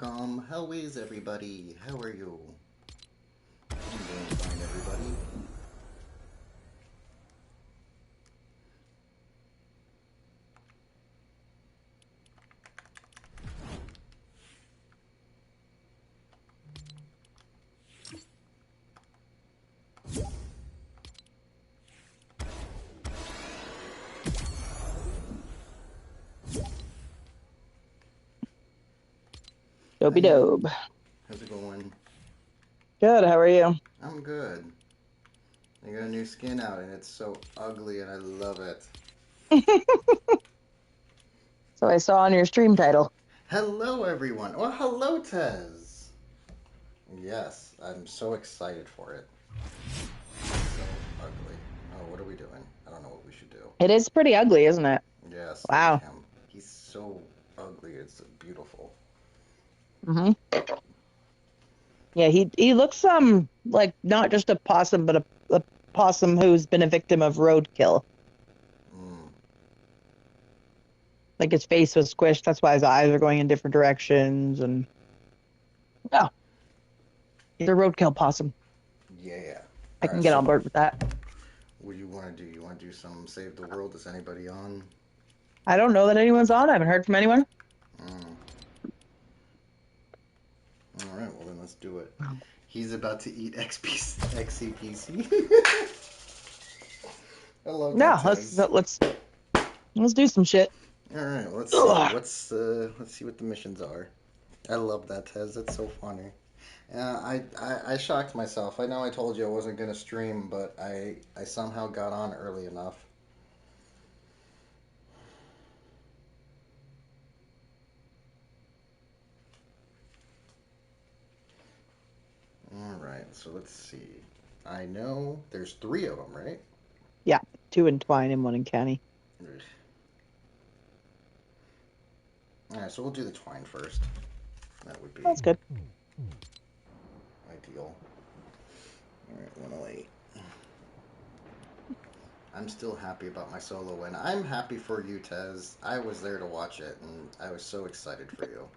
welcome. How is everybody? How are you? I'm doing fine, everybody. Dopey Hi, dope. how's it going? Good, how are you? I'm good. I got a new skin out and it's so ugly and I love it. So I saw on your stream title. Hello, everyone. Oh, hello, Tez. Yes, I'm so excited for it. So ugly. Oh, what are we doing? I don't know what we should do. It is pretty ugly, isn't it? Yes, look at Wow. him. He's so ugly. It's beautiful. hmm Yeah, he looks like not just a possum, but a possum who's been a victim of roadkill. Mm. Like his face was squished, that's why his eyes are going in different directions, and yeah, he's a roadkill possum. Yeah. I All can right, get on so board with that. what do you want to do? You want to do some Save the World? Is anybody on? I don't know that anyone's on. I haven't heard from anyone. Mm. All right, well then let's do it. He's about to eat XCPC. I love that Yeah, let's Tez. let's let's do some shit. All right, let's see. Ugh. Let's see what the missions are. I love that Tez. That's so funny. I shocked myself. I know I told you I wasn't gonna stream, but I somehow got on early enough. All right, so let's see. I know there's three of them, right? Yeah, two in Twine and one in Canny. Ugh. All right, so we'll do the twine first. That would be That's good. ideal. All right, 108. I'm still happy about my solo win. I'm happy for you, Tez. I was there to watch it, and I was so excited for you.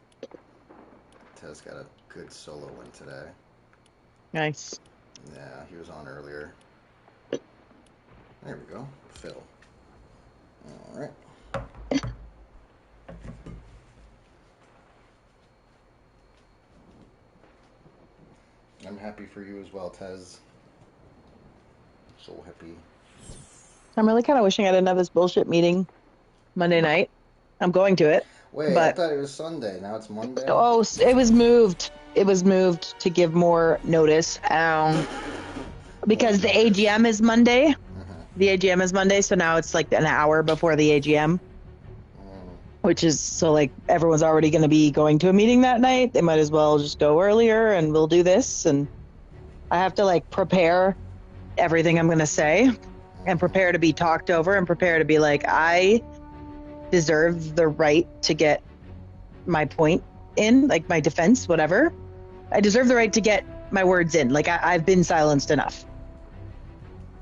Tez got a good solo win today. Nice. Yeah, he was on earlier. There we go. Phil. All right. I'm happy for you as well, Tez. So happy. I'm really kind of wishing I didn't have this bullshit meeting Monday night. I'm going to it, Wait, I but thought it was Sunday. Now it's Monday? oh, it was moved. It was moved to give more notice. What Because the notice? AGM is Monday. Uh-huh. The AGM is Monday, so now it's like an hour before the AGM, Mm. which is so like everyone's already going to be going to a meeting that night. They might as well just go earlier and we'll do this. And I have to like prepare everything I'm going to say and Mm-hmm. prepare to be talked over and prepare to be like, I deserve the right to get my point in, like my defense, whatever. I deserve the right to get my words in. Like I've been silenced enough.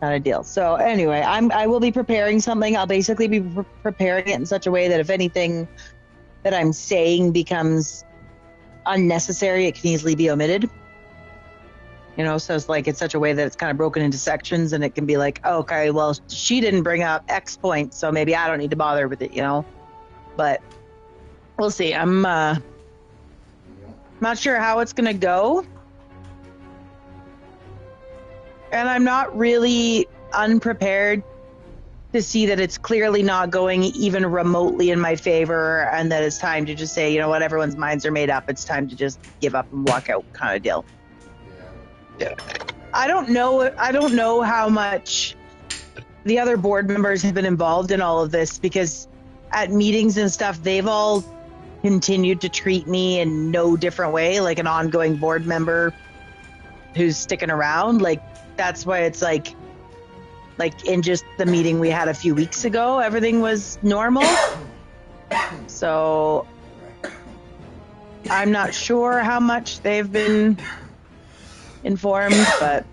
Not a deal. So anyway, I will be preparing something. I'll basically be preparing it in such a way that if anything that I'm saying becomes unnecessary, it can easily be omitted. You know, so it's like it's such a way that it's kind of broken into sections, and it can be like, oh, okay, well, she didn't bring up X point, so maybe I don't need to bother with it, you know. But we'll see. I'm not sure how it's gonna go, and I'm not really unprepared to see that it's clearly not going even remotely in my favor, and that it's time to just say, you know what, everyone's minds are made up. It's time to just give up and walk out, kind of deal. Yeah. I don't know. I don't know how much the other board members have been involved in all of this, because at meetings and stuff, they've all continued to treat me in no different way, like an ongoing board member who's sticking around. Like that's why it's like in just the meeting we had a few weeks ago, everything was normal. So I'm not sure how much they've been informed, but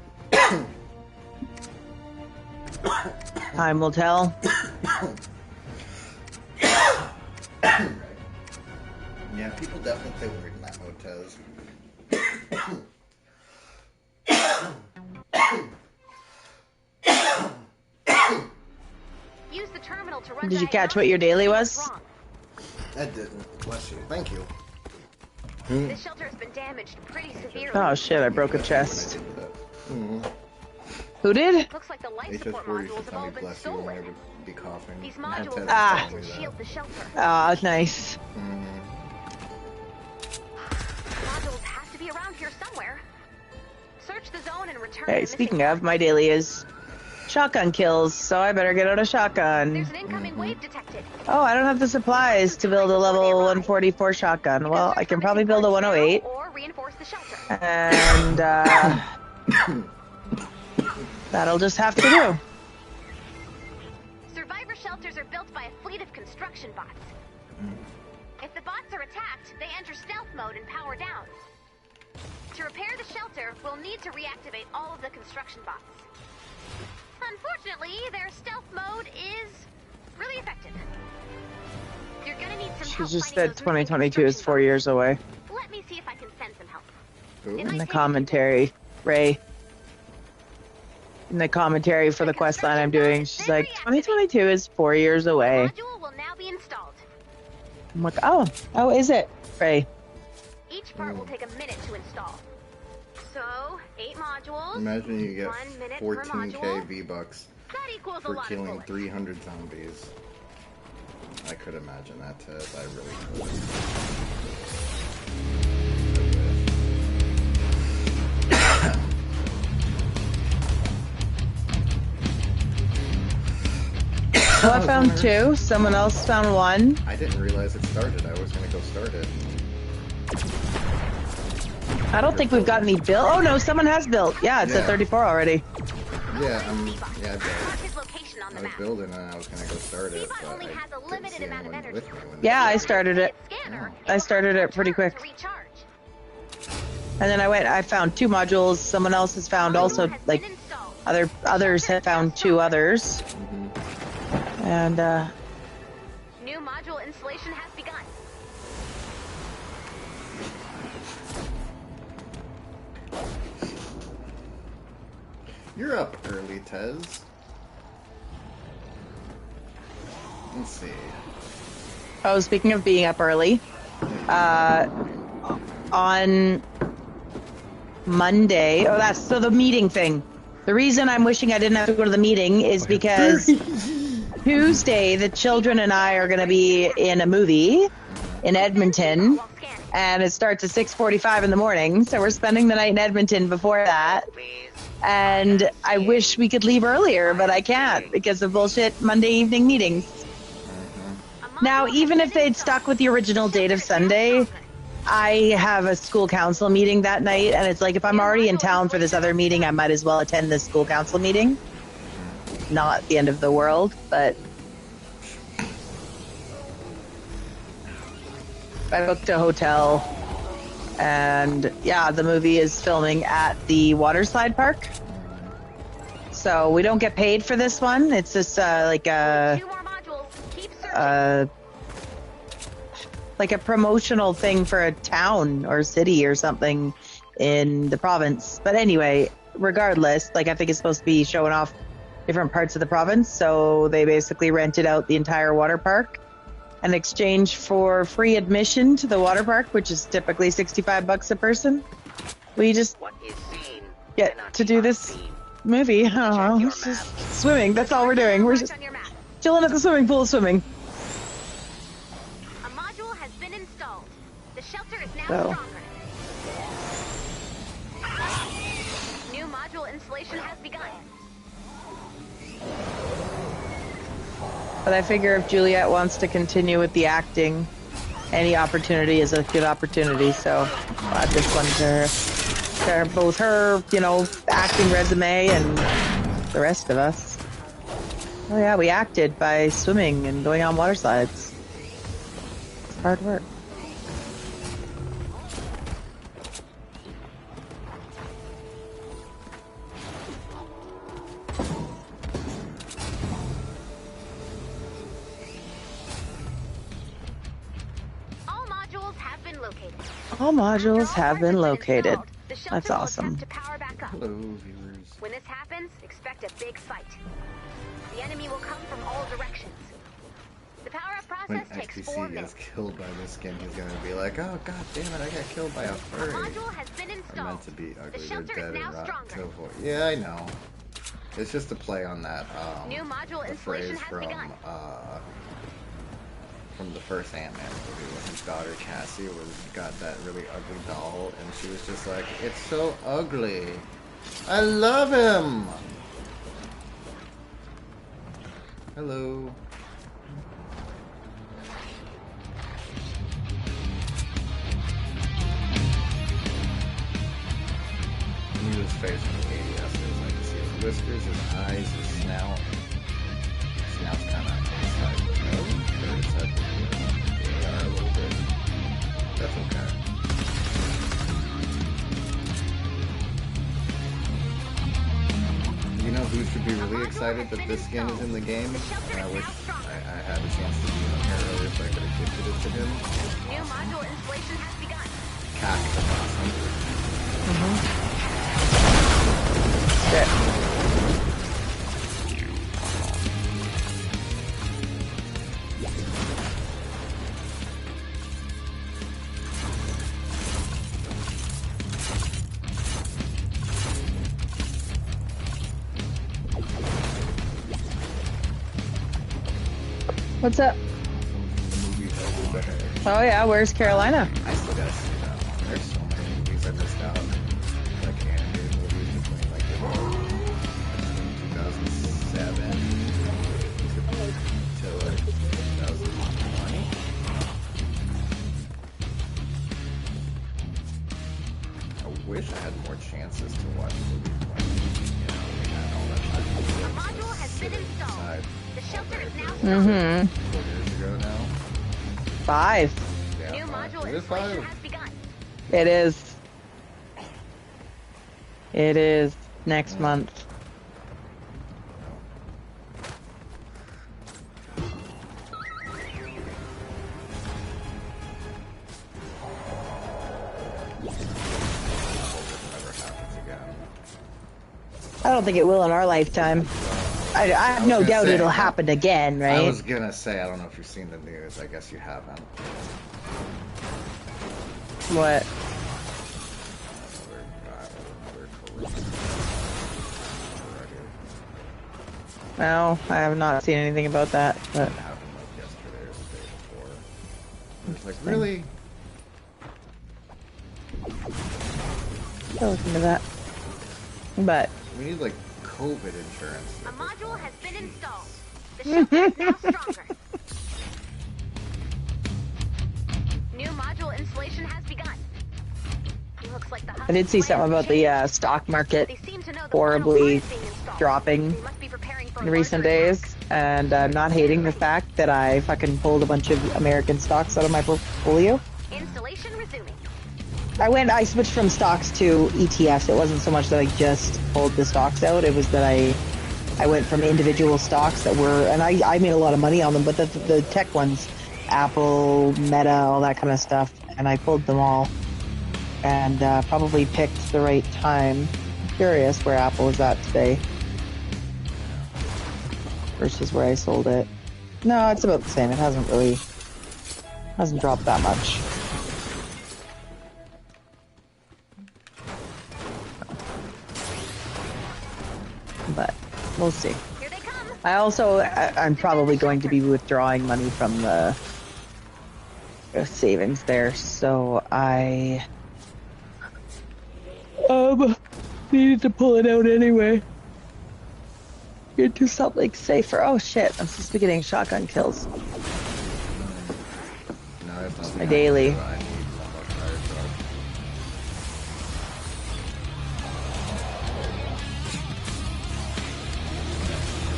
time will tell. Yeah, people definitely play weird now. Oh, Tez. Use the terminal to run Did you catch what your daily was? I didn't. Bless you. Thank you. This shelter has been damaged pretty severely. Oh shit, I broke a chest. Mm-hmm. Who did? Looks like the life HS support 40 modules should have tell all me been bless you when I stolen. would be coughing. These Now modules Tez is Ah. telling me will shield the that. shelter. Ah, nice. Mm-hmm. Modules have to be around here somewhere. Search the zone and return Hey, the speaking missing of, my daily is shotgun kills, so I better get out a shotgun. There's an incoming wave detected. Oh, I don't have the supplies to build a level 144 shotgun. Well, I can probably build a 108. Or reinforce the shelter. And, that'll just have to do. Survivor shelters are built by a fleet of construction bots. If the bots are attacked, they enter stealth mode and power down. To repair the shelter, we'll need to reactivate all of the construction bots. Unfortunately, their stealth mode is really effective. You're gonna need some She help just finding said those missing 2022 is 4 years away. bots. Let me see if I can send some help. Who? It might In the take commentary, Ray. In the commentary for the quest line I'm doing, she's like, 2022 is 4 years The away. module will now be installed. I'm like, oh, is it? Ray. Each part will take a minute to install. So, 8 modules. Imagine you get 1 minute per 14k module. V-Bucks That equals a for lot of killing bullets. 300 zombies. I could imagine that, Tez. I really could. So I found 2. Someone else found 1. I didn't realize it started. I was gonna go start it. I don't think we've got any built. Oh no, someone has built. Yeah, it's at 34 already. Yeah, I Mark built. his location on the I was map. building and I was gonna go start it, Bebop but only has a I didn't limited see amount of anyone energy. with me when Yeah, I they started it. I started it pretty quick. And then I found 2 modules. Someone else has found also, like, others have found 2 others. And, New module installation has begun. You're up early, Tez. Let's see. oh, speaking of being up early, on Monday, so the meeting thing. The reason I'm wishing I didn't have to go to the meeting is because Tuesday, the children and I are going to be in a movie in Edmonton, and it starts at 6:45 in the morning, so we're spending the night in Edmonton before that. And I wish we could leave earlier, but I can't because of bullshit Monday evening meetings. Now, even if they'd stuck with the original date of Sunday, I have a school council meeting that night, and it's like, if I'm already in town for this other meeting, I might as well attend this school council meeting. Not the end of the world, but I booked a hotel, and yeah, the movie is filming at the waterslide park. So we don't get paid for this one. It's just like a 2 more modules. Keep searching. like a promotional thing for a town or city or something in the province. But anyway, regardless, like, I think it's supposed to be showing off different parts of the province. So they basically rented out the entire water park in exchange for free admission to the water park, which is typically $65 a person. We just get to do this movie. I don't know. It's just swimming. That's all we're doing. We're just On your map. chilling at the swimming pool swimming. A module has been installed. The shelter is now So. stronger. New module installation has begun. But I figure if Juliet wants to continue with the acting, any opportunity is a good opportunity. So I'll add this one to both her, acting resume and the rest of us. Oh yeah, we acted by swimming and going on water slides. It's hard work. All modules have been located. Installed. The shelter That's will awesome. attempt to power back up. Hello, viewers. When this happens, expect a big fight. The enemy will come from all directions. The power-up When process takes 4 XPC minutes. gets killed by this skin, he's gonna be like, "Oh god damn it, I got killed by a The furry." module has been They're installed. meant to be The ugly. They're shelter dead is now and rot stronger. to avoid. Yeah, I know. It's just a play on that. New module The installation phrase has begun. From the first Ant-Man movie when his daughter Cassie got that really ugly doll, and she was just like, "It's so ugly. I love him." Hello. I knew his face from the ADS. It was like to see his whiskers, his eyes, his snout. Snout's kind of inside the nose, or inside the AR a little bit. That's okay. You know who should be really excited that this skin is in the game? And I wish I had a chance to be in here earlier so I could have gifted it to him. New module installation has begun. Cack the Possum. Shit. What's up? The movie Over the Head. Oh yeah, where's Carolina? I still gotta see that one. There's so many movies I missed out. Like animated movies between like 2007 to like 2020. I wish I had more chances to watch movies when, you know, we had all that time. A module has been Sitting installed. inside The shelter is now Mm-hmm. 4 years ago now. 5. Yeah, New five. module Is it installation 5? has begun. It is. It is next month. I don't think it will in our lifetime. I have no gonna doubt say, it'll happen again, I right? was gonna say, I don't know if you've seen the news. I guess you haven't. What? No, I have not seen anything about that. But It happened like yesterday or the day before. It's like, really? I'll look into that. But We need like COVID insurance. A module has been installed. The shelter is now stronger. New module installation has begun. Looks like the I did see something about the stock market They seem to know the horribly final part is being installed. dropping They must be preparing for a in recent larger days, attack. and I'm not hating the fact that I fucking pulled a bunch of American stocks out of my portfolio. Installation resuming. I switched from stocks to ETFs. It wasn't so much that I just pulled the stocks out, it was that I went from individual stocks that were, and I made a lot of money on them, but the tech ones, Apple, Meta, all that kind of stuff, and I pulled them all, and probably picked the right time. I'm curious where Apple is at today versus where I sold it. No, it's about the same. It hasn't dropped that much. But we'll see. Here they come. I'm probably going to be withdrawing money from the savings there, so I needed to pull it out anyway. Get to something safer. Oh shit, I'm supposed to be getting shotgun kills. No, that's not My daily. I need one more fire truck.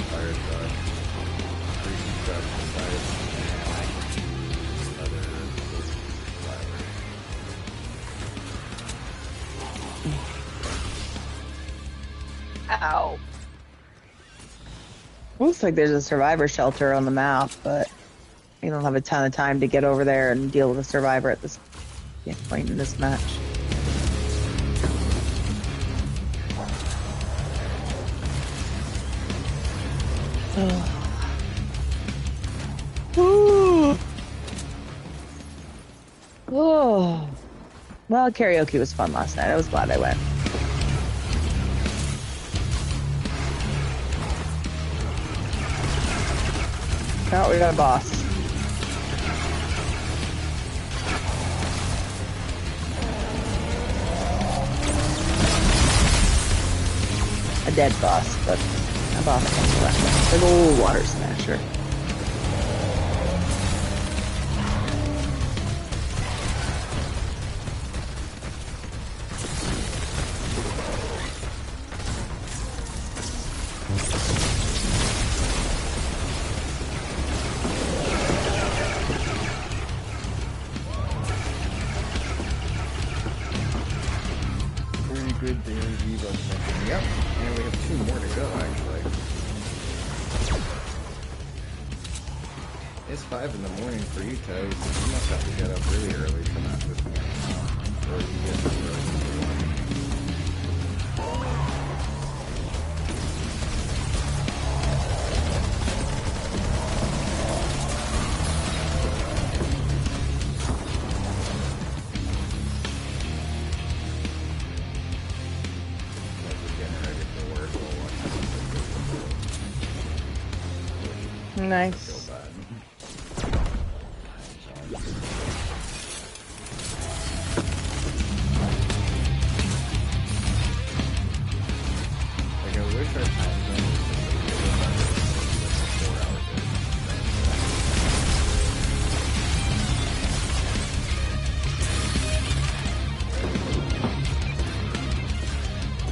Fire truck. 3 construction sites, and I can use other flowers. Ow. Looks like there's a survivor shelter on the map, but we don't have a ton of time to get over there and deal with a survivor at this Can't point in this match. Oh. Oh. Well, karaoke was fun last night. I was glad I went. Oh, we got a boss. A dead boss, but a boss nonetheless. Big old water smasher. Good there, Evo mentioned. Yep, and we have 2 more to go, actually. It's 5 in the morning for you, Tez. You must have to get up really early for that this morning. Or you get up early. Nice. Like, I wish our time zone was just a little better.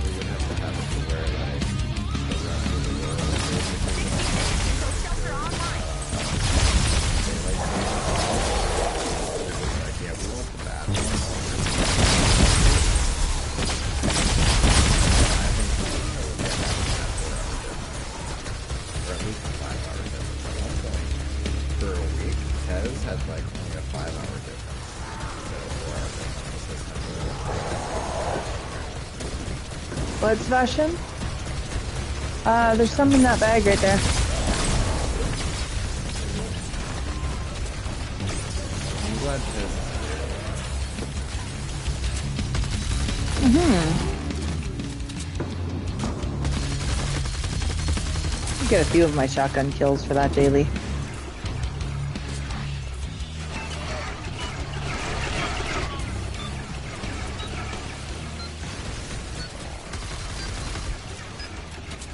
We would have to have it to where, like, around the world, basically. Shelter online. Like, yeah, we want the bad one. I think we would get that 4 hour difference. Or at least a 5 hour difference. At one point, for a week, Tez had like only a 5 hour difference. So 4 hour difference. What's Sebastian? There's some in that bag right there. I'm glad Tez. Get a few of my shotgun kills for that daily.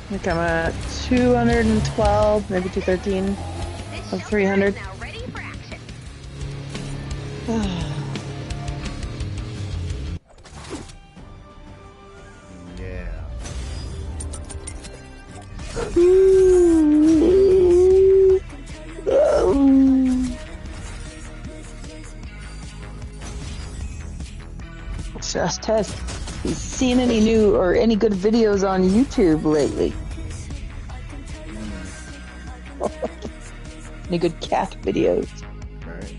I think I'm at 212, maybe 213 of 300. Now ready for action. Yeah. Just test. You seen any new or any good videos on YouTube lately? Any good cat videos? Right.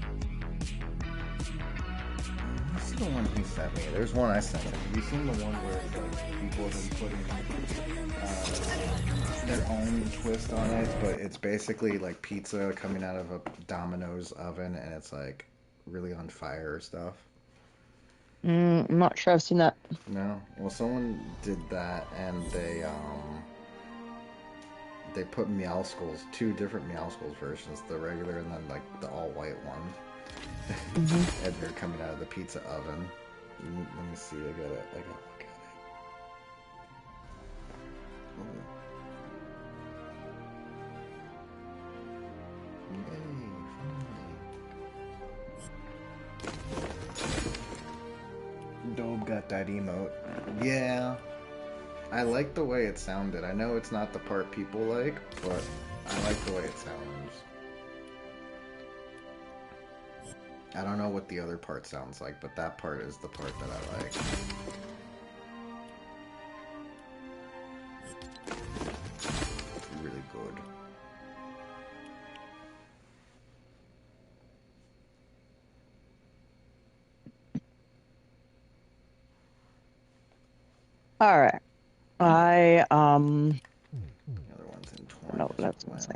What's the one he sent me? There's one I sent him. Have you seen the one where like, people have been putting their own twist on it, but it's basically like pizza coming out of a Domino's oven, and it's like really on fire or stuff? I'm not sure I've seen that. No? Well, someone did that, and they put Meowskulls, 2 different Meowskulls versions, the regular and then like the all-white one. And they're coming out of the pizza oven. Let me see, I gotta look at it. Yay, finally. Dobe got that emote. Yeah. I like the way it sounded. I know it's not the part people like, but I like the way it sounds. I don't know what the other part sounds like, but that part is the part that I like. It's really good. All right. I The other one's in don't know what I was gonna say.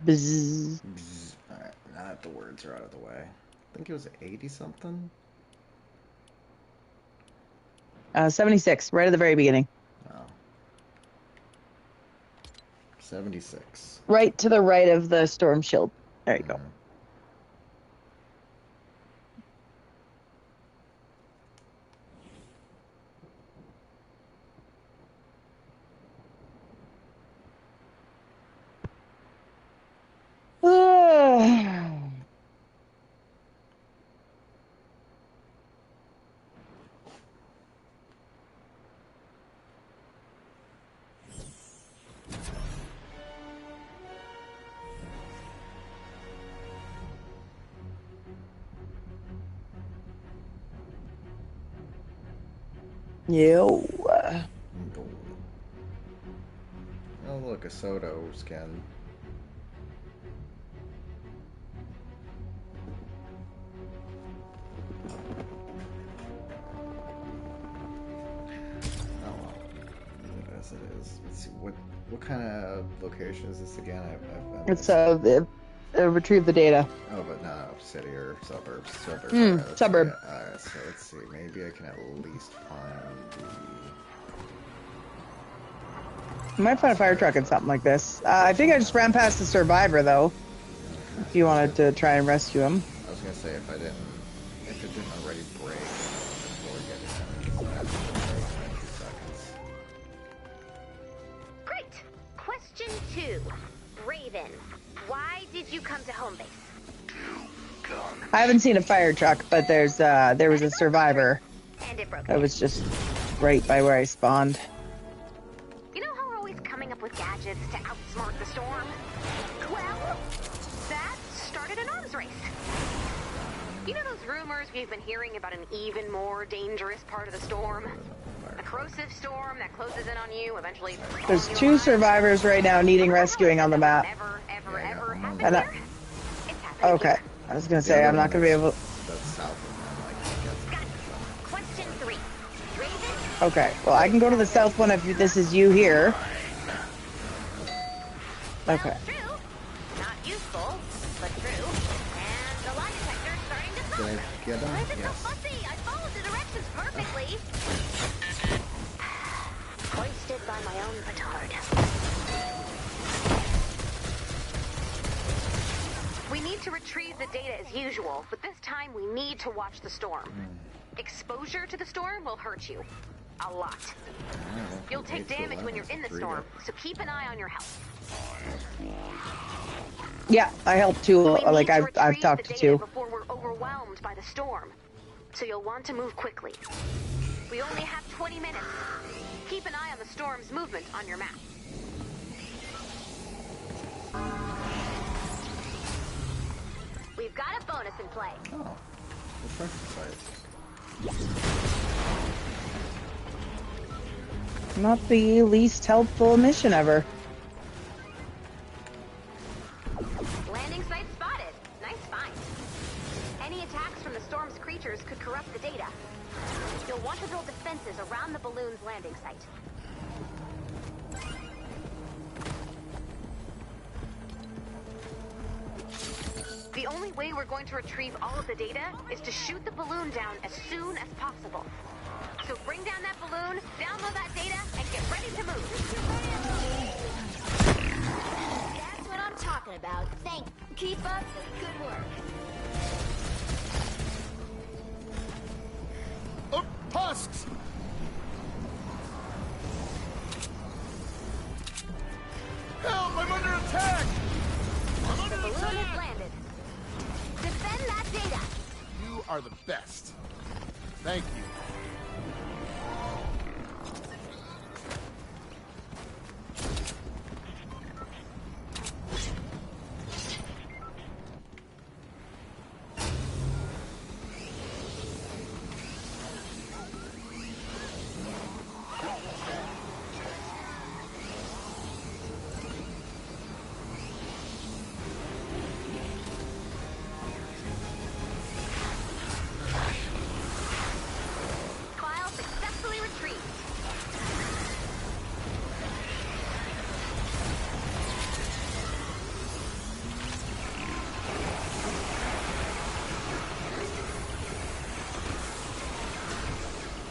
Bzzz. Alright, now that the words are out of the way. I think it was 80 something. 76, right at the very beginning. Oh. 76. Right to the right of the storm shield. There you go. Yo. Oh, look, a Soto skin. Oh well, leave it as it is. Let's see, what kind of location is this again? It's retrieve the data. Oh, but not city or suburbs. Suburbs. Suburb. Alright, so let's see. Maybe I can at least find the... You might find a fire truck and something like this. I think I just ran past the survivor, though. If you wanted to try and rescue him. I was gonna say, if it didn't already break before getting in, that's 2 seconds. Great. Question 2. Raven, why did you come to home base? I haven't seen a fire truck, but there was a survivor And it broke. that was just right by where I spawned. You know how we're always coming up with gadgets to outsmart the storm? Well, that started an arms race. You know those rumors we've been hearing about an even more dangerous part of the storm? A corrosive storm that closes in on you, eventually... There's 2 survivors right now needing rescuing on the map. Ever happened And here? It's happening okay. here. I was gonna say, I'm not gonna be able... That's south of them, Got it. Question 3. Raven? Okay, well, I can go to the south one if this is you here. Okay. Well, true. Not useful, but true. And the lie detector's starting to Did I talk. get them? Why is it so Yes. fussy? I followed the directions perfectly. Hoisted by my own petard. We need to retrieve the data as usual, but this time we need to watch the storm. Exposure to the storm will hurt you. A lot. You'll take damage when you're in the storm, so keep an eye on your health. Yeah, I helped too. We Like, need to I've retrieve talked the to data 2. before we're overwhelmed by the storm. So you'll want to move quickly. We only have 20 minutes. Keep an eye on the storm's movement on your map. We've got a bonus in play. Oh, refreshing site. Not the least helpful mission ever. Landing site spotted. Nice find. Any attacks from the storm's creatures could corrupt the data. You'll want to build defenses around the balloon's landing site. The only way we're going to retrieve all of the data is to shoot the balloon down as soon as possible. So bring down that balloon, download that data, and get ready to move. That's what I'm talking about. Thank you. Keep up the good work. Husks! Help! I'm under attack! I'm The under balloon has attack! landed. Defend that data. You are the best. Thank you. File successfully retrieved.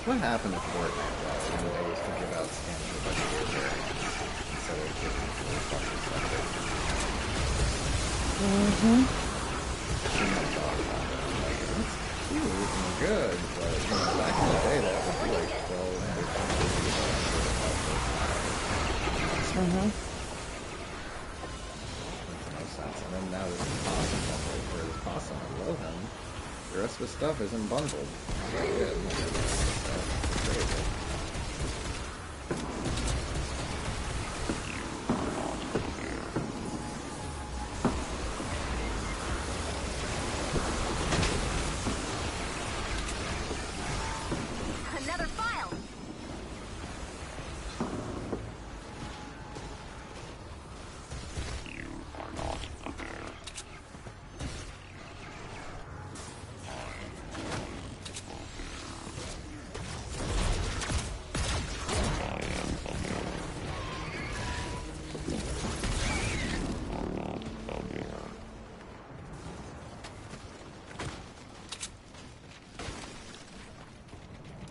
What happened to Fortnite, though, when they used to give out skins with like weird variants instead of giving really fucking stuff? Too much talk about it. Like, it's cute and good, but, you know, back in the day, that would be like 12, 13, Mm-hmm. makes no sense. And then now this is Possum, where this Possum, I love him. The rest of his stuff isn't bundled. It's very good. It's crazy. Another file.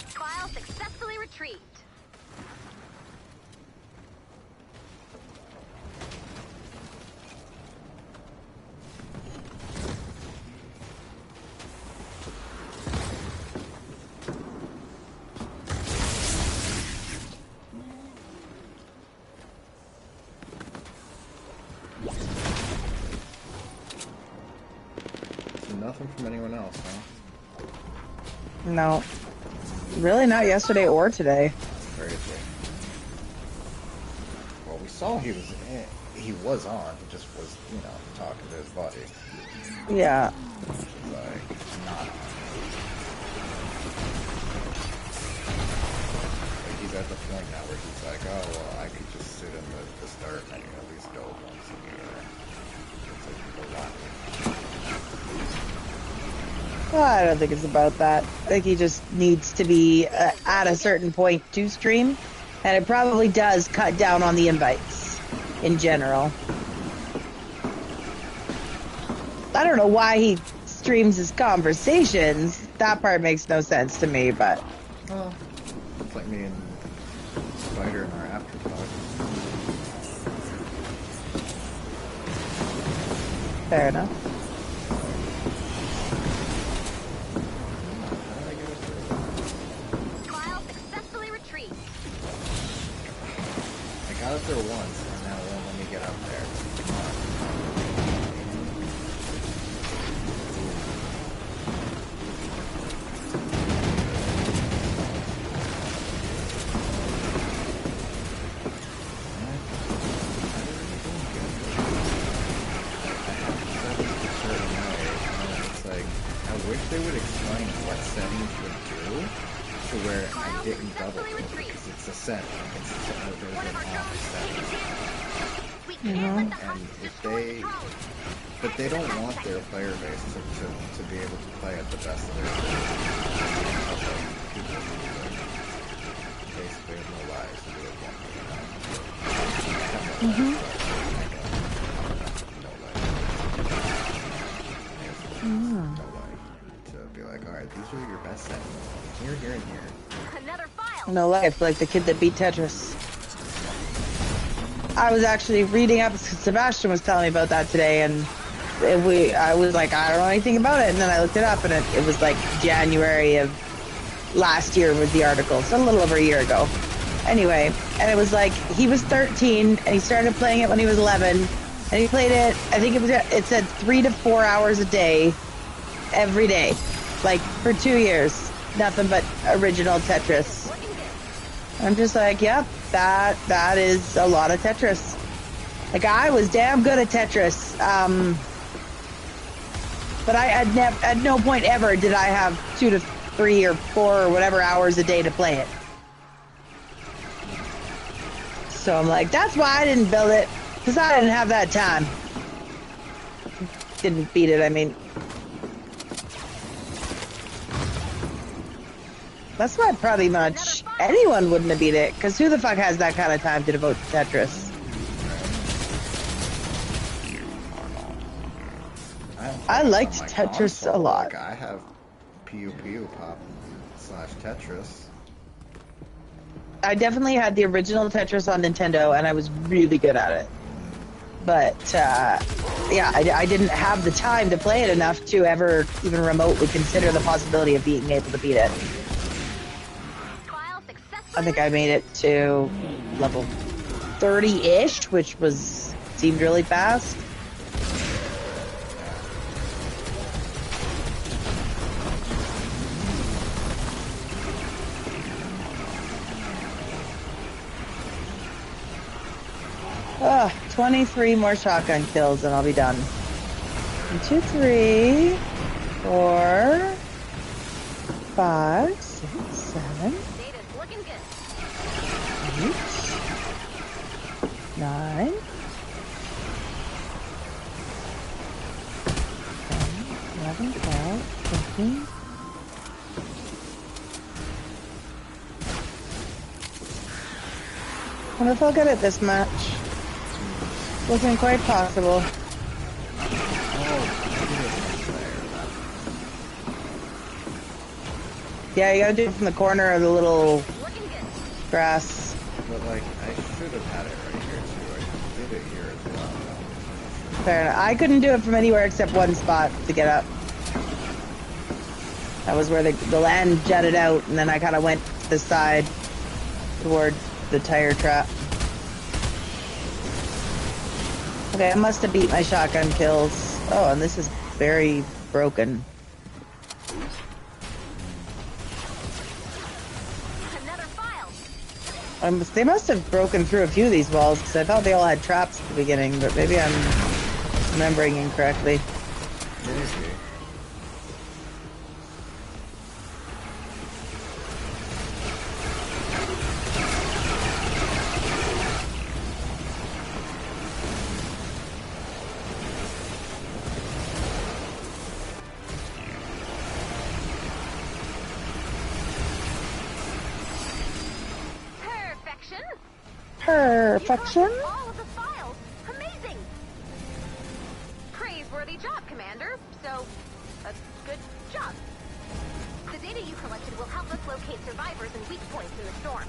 File successfully retrieved. So nothing from anyone else, huh? No. Really not yesterday or today. Crazy. Well, we saw he was on. He just was, you know, talking to his buddy. Yeah. Like, not on. Like, he's at the point now where he's like, oh, well, I could just sit in the start menu, at least go once a year. It's like people want me. Well, I don't think it's about that. I think he just needs to be at a certain point to stream, and it probably does cut down on the invites in general. I don't know why he streams his conversations. That part makes no sense to me, but Well, it's like me and Spider in our afterthought. fair enough. File successfully retrieved. I got up there once, and now it won't let me get up there. Come on. It's like, I wish they would explain what settings would do to where I didn't double click because it's a setting. It's a setting that there's an off setting. We can't let the And husks if destroy they, the throne. but they don't want their player base to be able to play at the best of their ability. Basically, have no lives to do it one way or another. No life. To be like, alright, these are your best settings. Here, here, and here. Another file. No life, like the kid that beat Tetris. I was actually reading up. Sebastian was telling me about that today, and I was like, I don't know anything about it, and then I looked it up, and it was like January of last year was the article, so a little over a year ago. Anyway, and it was like he was 13, and he started playing it when he was 11, and he played it. I think it said 3 to 4 hours a day, every day, like for 2 years. nothing but original Tetris. I'm just like, yep, that is a lot of Tetris. Like, I was damn good at Tetris. But at no point ever did I have 2 to 3 or 4 or whatever hours a day to play it. So I'm like, that's why I didn't build it, because I didn't have that time. Didn't beat it, I mean. That's why pretty much anyone wouldn't have beat it, because who the fuck has that kind of time to devote to Tetris? I liked Tetris a lot. Like, I have Puyo Puyo Pop / Tetris. I definitely had the original Tetris on Nintendo, and I was really good at it. But, yeah, I didn't have the time to play it enough to ever even remotely consider the possibility of being able to beat it. I think I made it to level 30-ish, which seemed really fast. Ugh, 23 more shotgun kills and I'll be done. 1, 2, 3, 4, 5, 6, 7, 8, 9, 10, 11, 12, 13. I wonder if I'll get it this match. Wasn't quite possible. Yeah, you gotta do it from the corner of the little grass. But, like, I should have had it right here, too. I did it here as well. Fair enough. I couldn't do it from anywhere except one spot to get up. That was where the land jutted out, and then I kind of went to the side toward the tire trap. Okay, I must have beat my shotgun kills. Oh, and this is very broken. They must have broken through a few of these walls, because I thought they all had traps at the beginning, but maybe I'm remembering incorrectly. Maybe. Perfection? All of the files. Amazing. Praiseworthy job, Commander. So, a good job. The data you collected will help us locate survivors and weak points in the storm.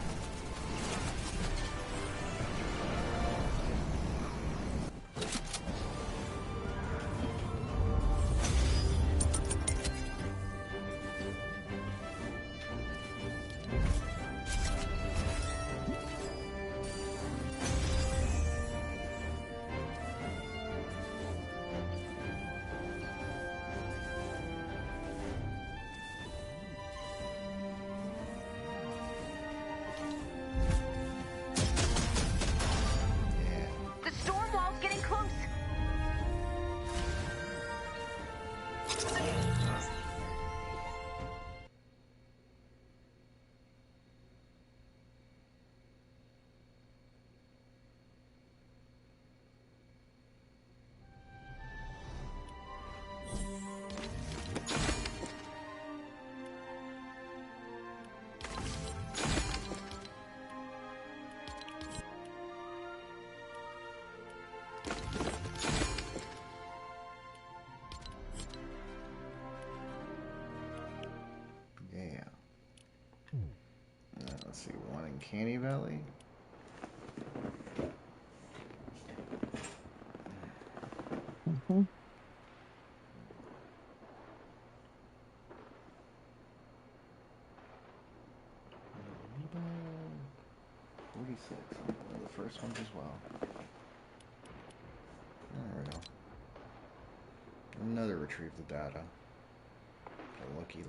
The storm wall's getting close. Yeah. Let's see, one in Canny Valley. Mm-hmm. Rebuy 46. The first ones as well. There we go. Another retrieve the data. Looky.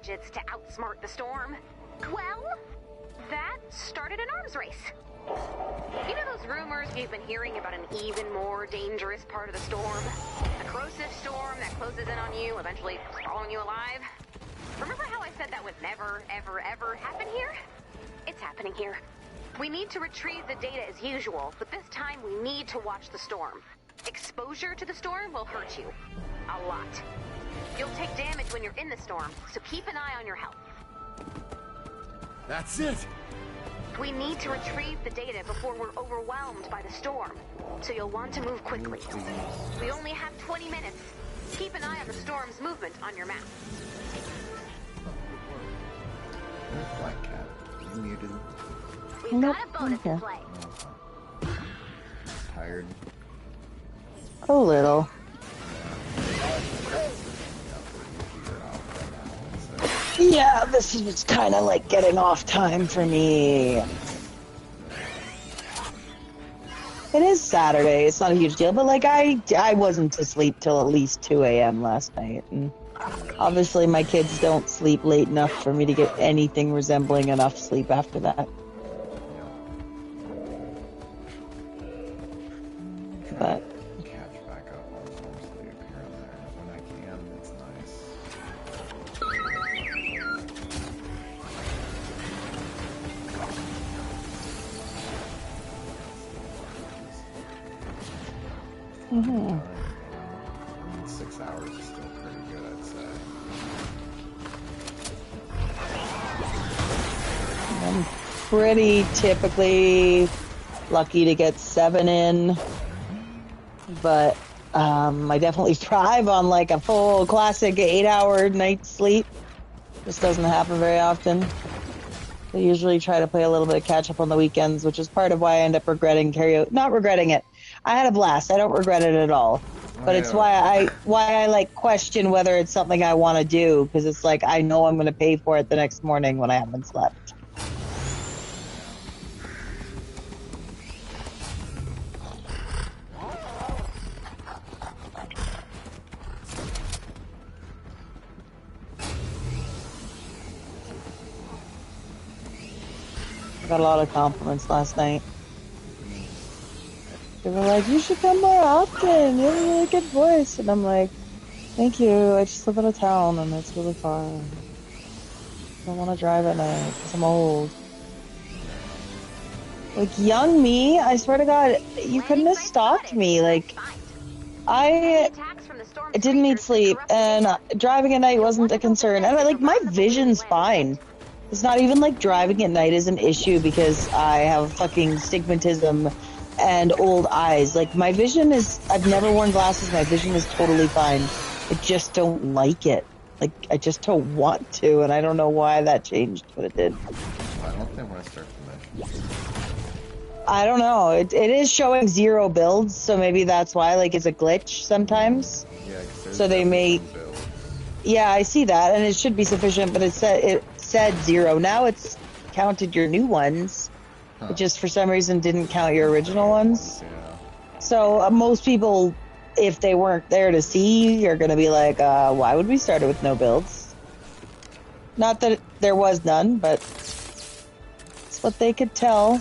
gadgets to outsmart the storm. Well, that started an arms race. You know those rumors you've been hearing about an even more dangerous part of the storm? A corrosive storm that closes in on you, eventually swallowing you alive? Remember how I said that would never, ever, ever happen here? It's happening here. We need to retrieve the data as usual, but this time we need to watch the storm. Exposure to the storm will hurt you. A lot. You'll take damage when you're in the storm, so keep an eye on your health. That's it! We need to retrieve the data before we're overwhelmed by the storm, so you'll want to move quickly. We only have 20 minutes. Keep an eye on the storm's movement on your map. There's Black Cat. You muted. We've got a bonus to play. Tired. A little. Yeah, this is kind of like getting off time for me. It is Saturday. It's not a huge deal, but like I wasn't asleep till at least 2 a.m. last night, and obviously my kids don't sleep late enough for me to get anything resembling enough sleep after that. But Catch back up on some sleep here and there when I can. It's nice. mm-hmm. 6 hours is still pretty good, I'd say. I'm pretty typically lucky to get 7 in, but I definitely thrive on like a full classic 8-hour night's sleep. This doesn't happen very often. I usually try to play a little bit of catch up on the weekends, which is part of why I end up regretting karaoke. Not regretting it. I had a blast. I don't regret it at all. But it's why I like question whether it's something I want to do, because it's like I know I'm going to pay for it the next morning when I haven't slept. Got a lot of compliments last night. They were like, you should come more often. You have a really good voice. And I'm like, thank you. I just live out of town and it's really far. I don't want to drive at night because I'm old. Like, young me, I swear to God, you couldn't have stopped me. Like, I didn't need sleep and driving at night wasn't a concern. And like, my vision's fine. It's not even like driving at night is an issue because I have fucking stigmatism and old eyes. Like, my vision is, I've never worn glasses. My vision is totally fine. I just don't like it. Like, I just don't want to, and I don't know why that changed, but it did. I don't think when I start the mission. I don't know. It is showing 0 builds, so maybe that's why. Like, it's a glitch sometimes. Yeah, 'cause there's so they may. some builds. Yeah, I see that, and it should be sufficient, but it said 0. Now it's counted your new ones. Huh. It just for some reason didn't count your original ones. Yeah. So most people, if they weren't there to see, are going to be like, why would we start it with no builds? Not that there was none, but it's what they could tell.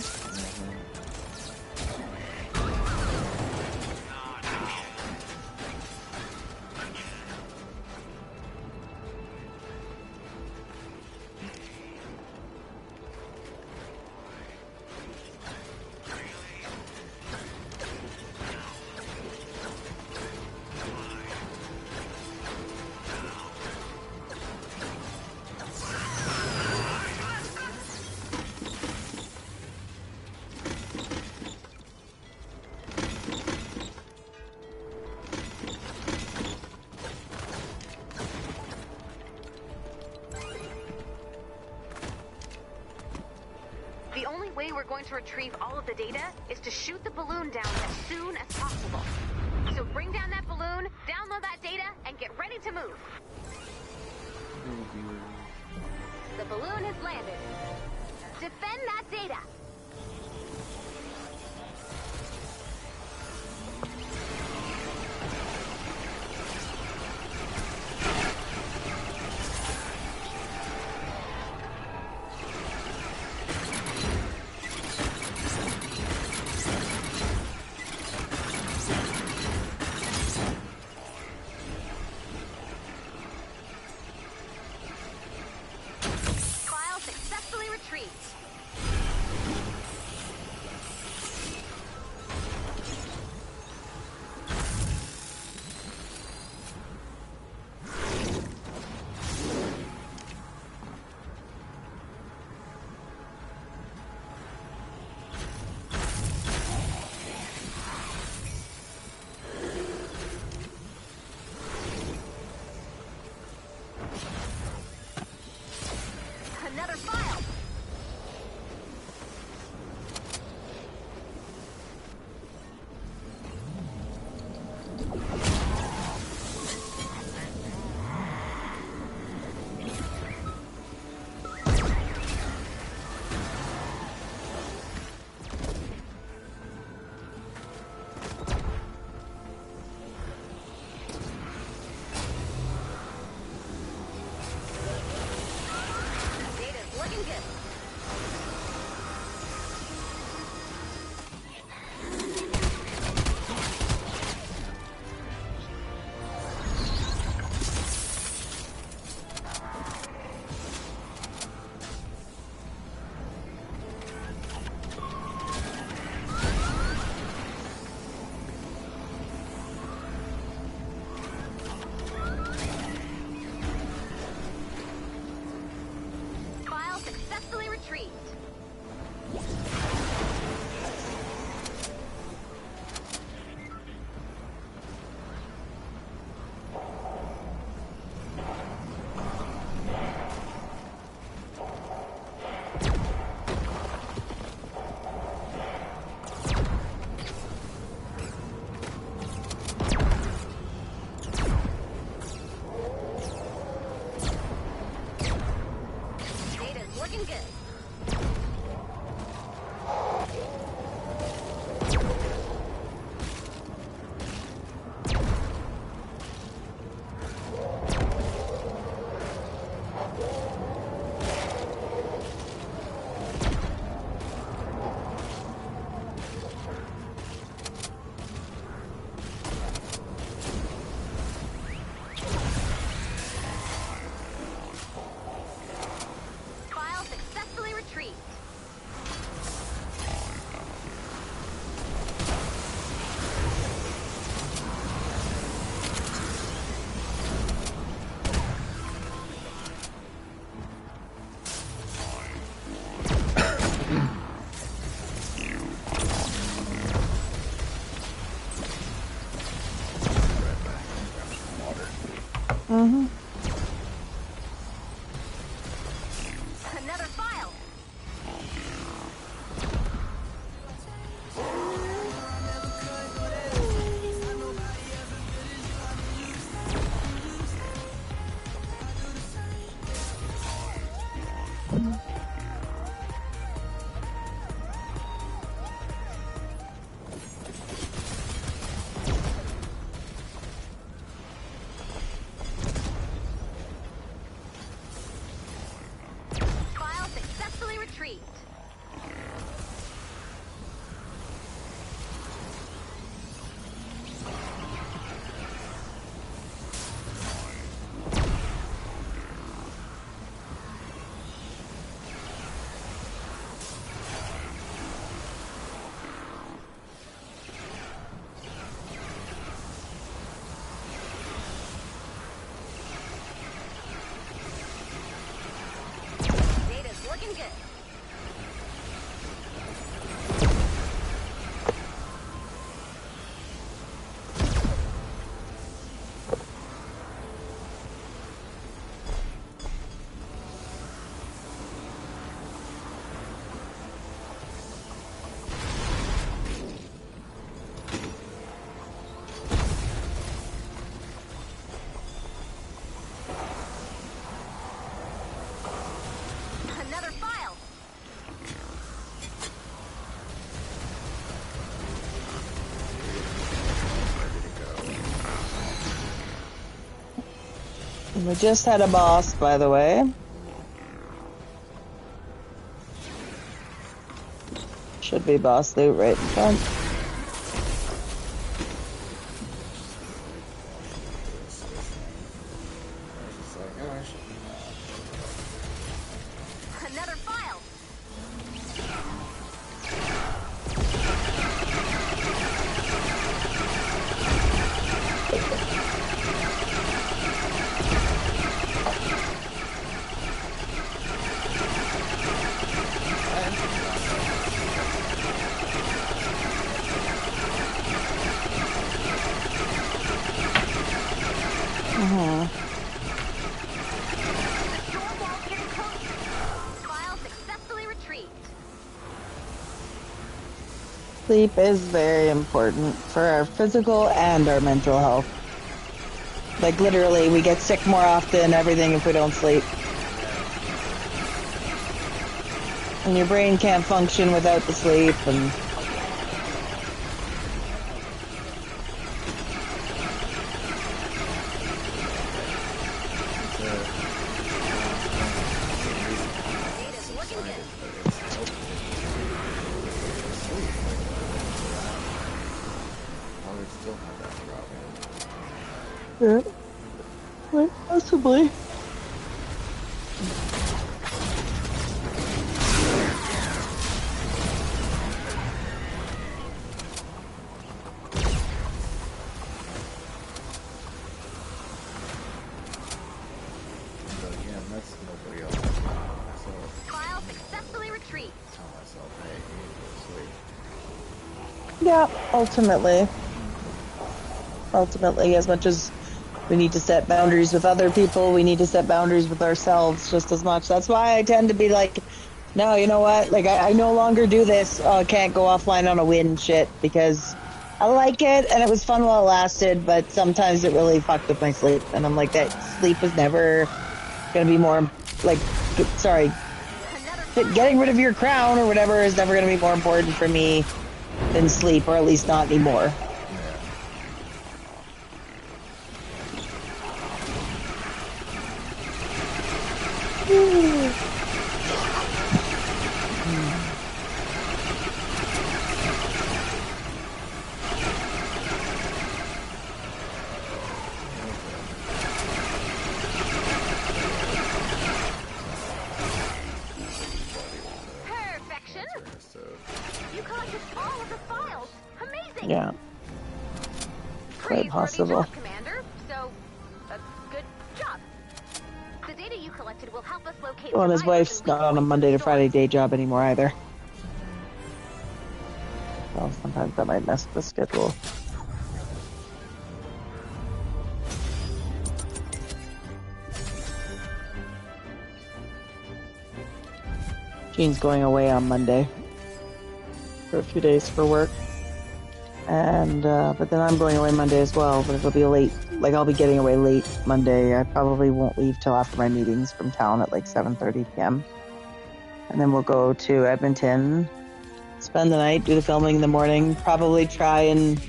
The only way we're going to retrieve all of the data is to shoot the balloon down as soon as possible. So bring down that balloon, download that data, and get ready to move. The balloon has landed. Defend that data. Mm-hmm. Another file. File successfully retrieved. Data's looking good. Another file. We just had a boss, by the way. Should be boss loot right in front. It's like, oh, I should Another file. Mm-hmm. The storm wall's getting closer. File successfully retrieved. Sleep is very important for our physical and our mental health. Like literally, we get sick more often, everything if we don't sleep. And your brain can't function without the sleep, and Data's looking good. I would still have that problem. yeah, quite possibly. But again, that's nobody else. So File successfully retrieved. I tell myself, hey, you need to go to sleep. Yeah, ultimately, as much as we need to set boundaries with other people, we need to set boundaries with ourselves just as much. That's why I tend to be like, no, you know what? Like, I no longer do this. I can't go offline on a win shit because I like it and it was fun while it lasted, but sometimes it really fucked with my sleep. And I'm like, that sleep is never going to be more, like, sorry, Another getting rid of your crown or whatever is never going to be more important for me than sleep, or at least not anymore. perfection. So You collected all of the files. Amazing. Yeah, quite Praiseworthy possible. job, Commander. So, good job. The data you collected will help us locate. Well, and his survivors wife's and weak not on a points in Monday the to Friday storm. day job anymore either. So sometimes that might mess with the schedule. Jean's going away on Monday for a few days for work. And, but then I'm going away Monday as well, but it'll be late. Like, I'll be getting away late Monday. I probably won't leave till after my meetings from town at like 7:30 p.m. And then we'll go to Edmonton, spend the night, do the filming in the morning, probably try and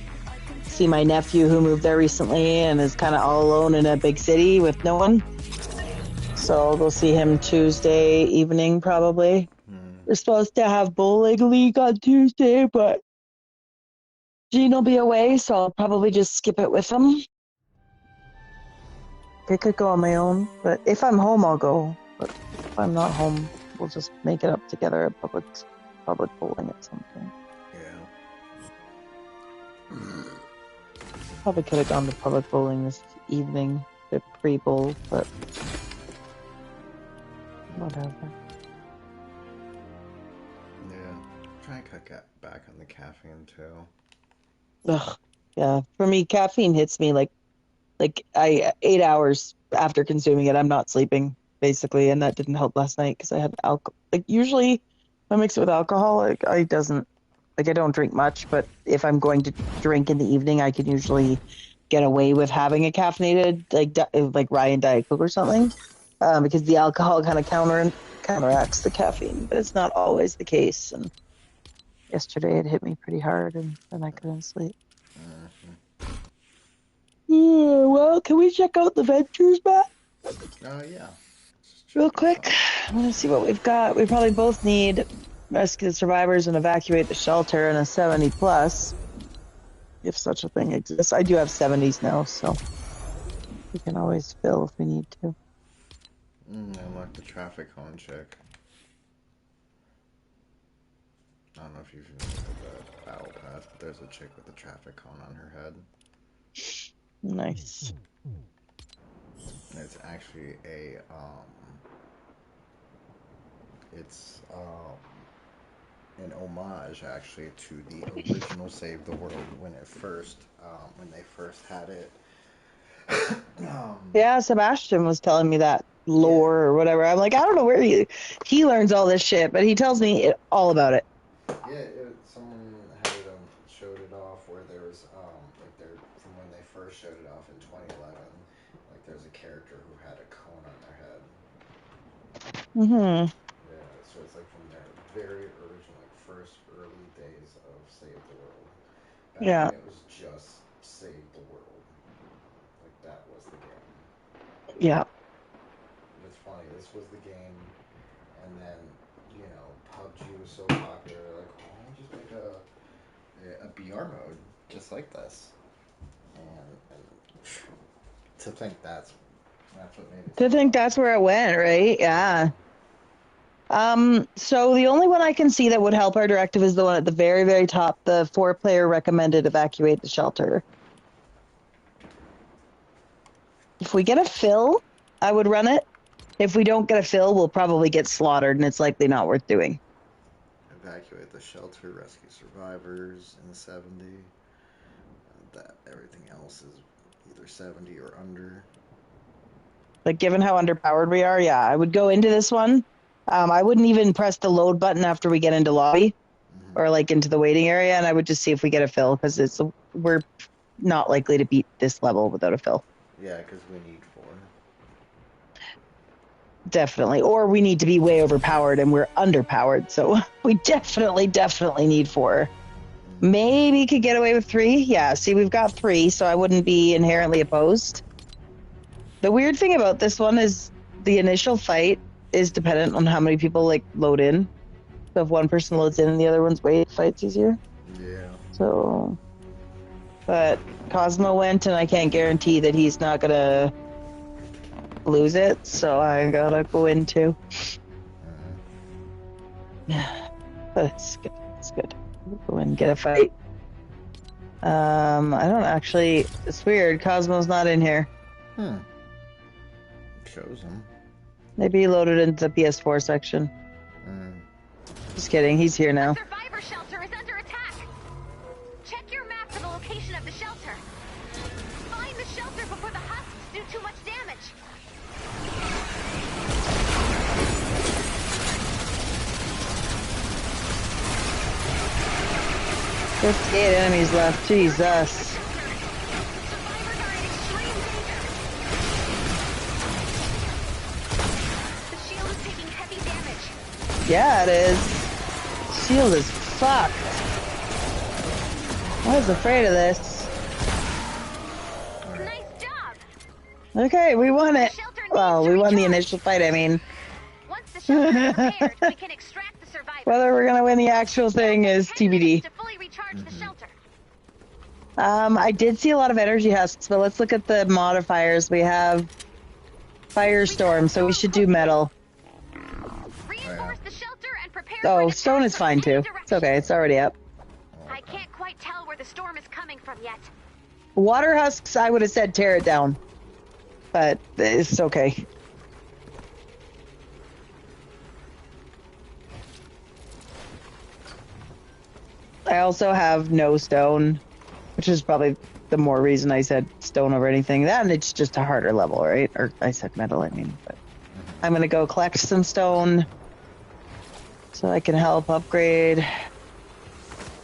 see my nephew who moved there recently and is kind of all alone in a big city with no one. So I'll go see him Tuesday evening, probably. We're supposed to have bowling league on Tuesday, but Jean will be away, so I'll probably just skip it with him. I could go on my own, but if I'm home, I'll go. But if I'm not home, we'll just make it up together at public bowling at some point. Yeah. Probably could have gone to public bowling this evening, the pre-bowl, but whatever. Yeah. Try and cut back on the caffeine too. Ugh, yeah. For me, caffeine hits me like 8 hours after consuming it. I'm not sleeping basically, and that didn't help last night because I had alcohol. Like usually, if I mix it with alcohol, I don't drink much, but if I'm going to drink in the evening, I can usually get away with having a caffeinated like Ryan Diet Coke or something, because the alcohol kind of counteracts the caffeine, but it's not always the case. And yesterday it hit me pretty hard, and then I couldn't sleep. Yeah, well, can we check out the ventures, Matt? Yeah. Real quick. I want to see what we've got. We probably both need rescue the survivors and evacuate the shelter and a 70 plus, if such a thing exists. I do have 70s now, so we can always fill if we need to. Unlock the traffic cone check. I don't know if you've looked at the battle pass, but there's a chick with a traffic cone on her head. Nice. And it's actually an homage actually to the original Save the World when they first had it. Yeah, Sebastian was telling me that lore or whatever. I'm like, I don't know where he learns all this shit, but he tells me all about it. Yeah, someone had showed it off where there was from when they first showed it off in 2011. Like there's a character who had a cone on their head. Mm-hmm. Yeah, so it's like from their very original, first early days of Save the World. Back when it was just Save the World. Like that was the game. Yeah. It's funny, this was the game, and then, PUBG was so popular, like, why don't you just make a BR mode just like this? And to think that's what made it. To think that's where it went, right? Yeah. So the only one I can see that would help our directive is the one at the very, very top, the 4-player recommended evacuate the shelter. If we get a fill, I would run it. If we don't get a fill, we'll probably get slaughtered, and it's likely not worth doing. Evacuate the shelter, rescue survivors in the 70. That everything else is either 70 or under. Like, given how underpowered we are, yeah, I would go into this one. I wouldn't even press the load button after we get into lobby or like into the waiting area, and I would just see if we get a fill because we're not likely to beat this level without a fill. Yeah, because we need 4. Definitely. Or we need to be way overpowered and we're underpowered. So we definitely need 4. Maybe could get away with 3. Yeah, see, we've got 3, so I wouldn't be inherently opposed. The weird thing about this one is the initial fight is dependent on how many people like load in. So if one person loads in and the other one's wait, fight's easier. Yeah. So, but Cosmo went, and I can't guarantee that he's not gonna lose it. So I gotta go in too. Yeah, but it's good. It's good. We'll go in and get a fight. I don't actually. It's weird. Cosmo's not in here. Shows him. Maybe he loaded into the PS4 section. Just kidding. He's here now. The survivor shelter is under attack. Check your map for the location of the shelter. Find the shelter before the husks do too much damage. 58 enemies left. Jesus. Survivors are in extreme danger. The shield is taking heavy damage. Yeah, it is. Shield is fucked. I was afraid of this. Nice job. Okay, we won it. Shelter needs Well, to we won the recharge. initial fight, I mean. Once the shelter is repaired, we can extract the survivors. Whether we're gonna win the actual thing is 10 minutes TBD. to fully recharge the shelter. I did see a lot of energy husks, but let's look at the modifiers. We have Firestorm, so we should do metal. Reinforce the shelter and prepare for Oh, an stone attack is from fine any too. direction. It's okay, it's already up. I can't quite tell where the storm is coming from yet. Water husks, I would have said tear it down. But it's okay. I also have no stone, which is probably the more reason I said stone over anything. That and it's just a harder level, right? Or I said metal, I mean. But I'm gonna go collect some stone so I can help upgrade.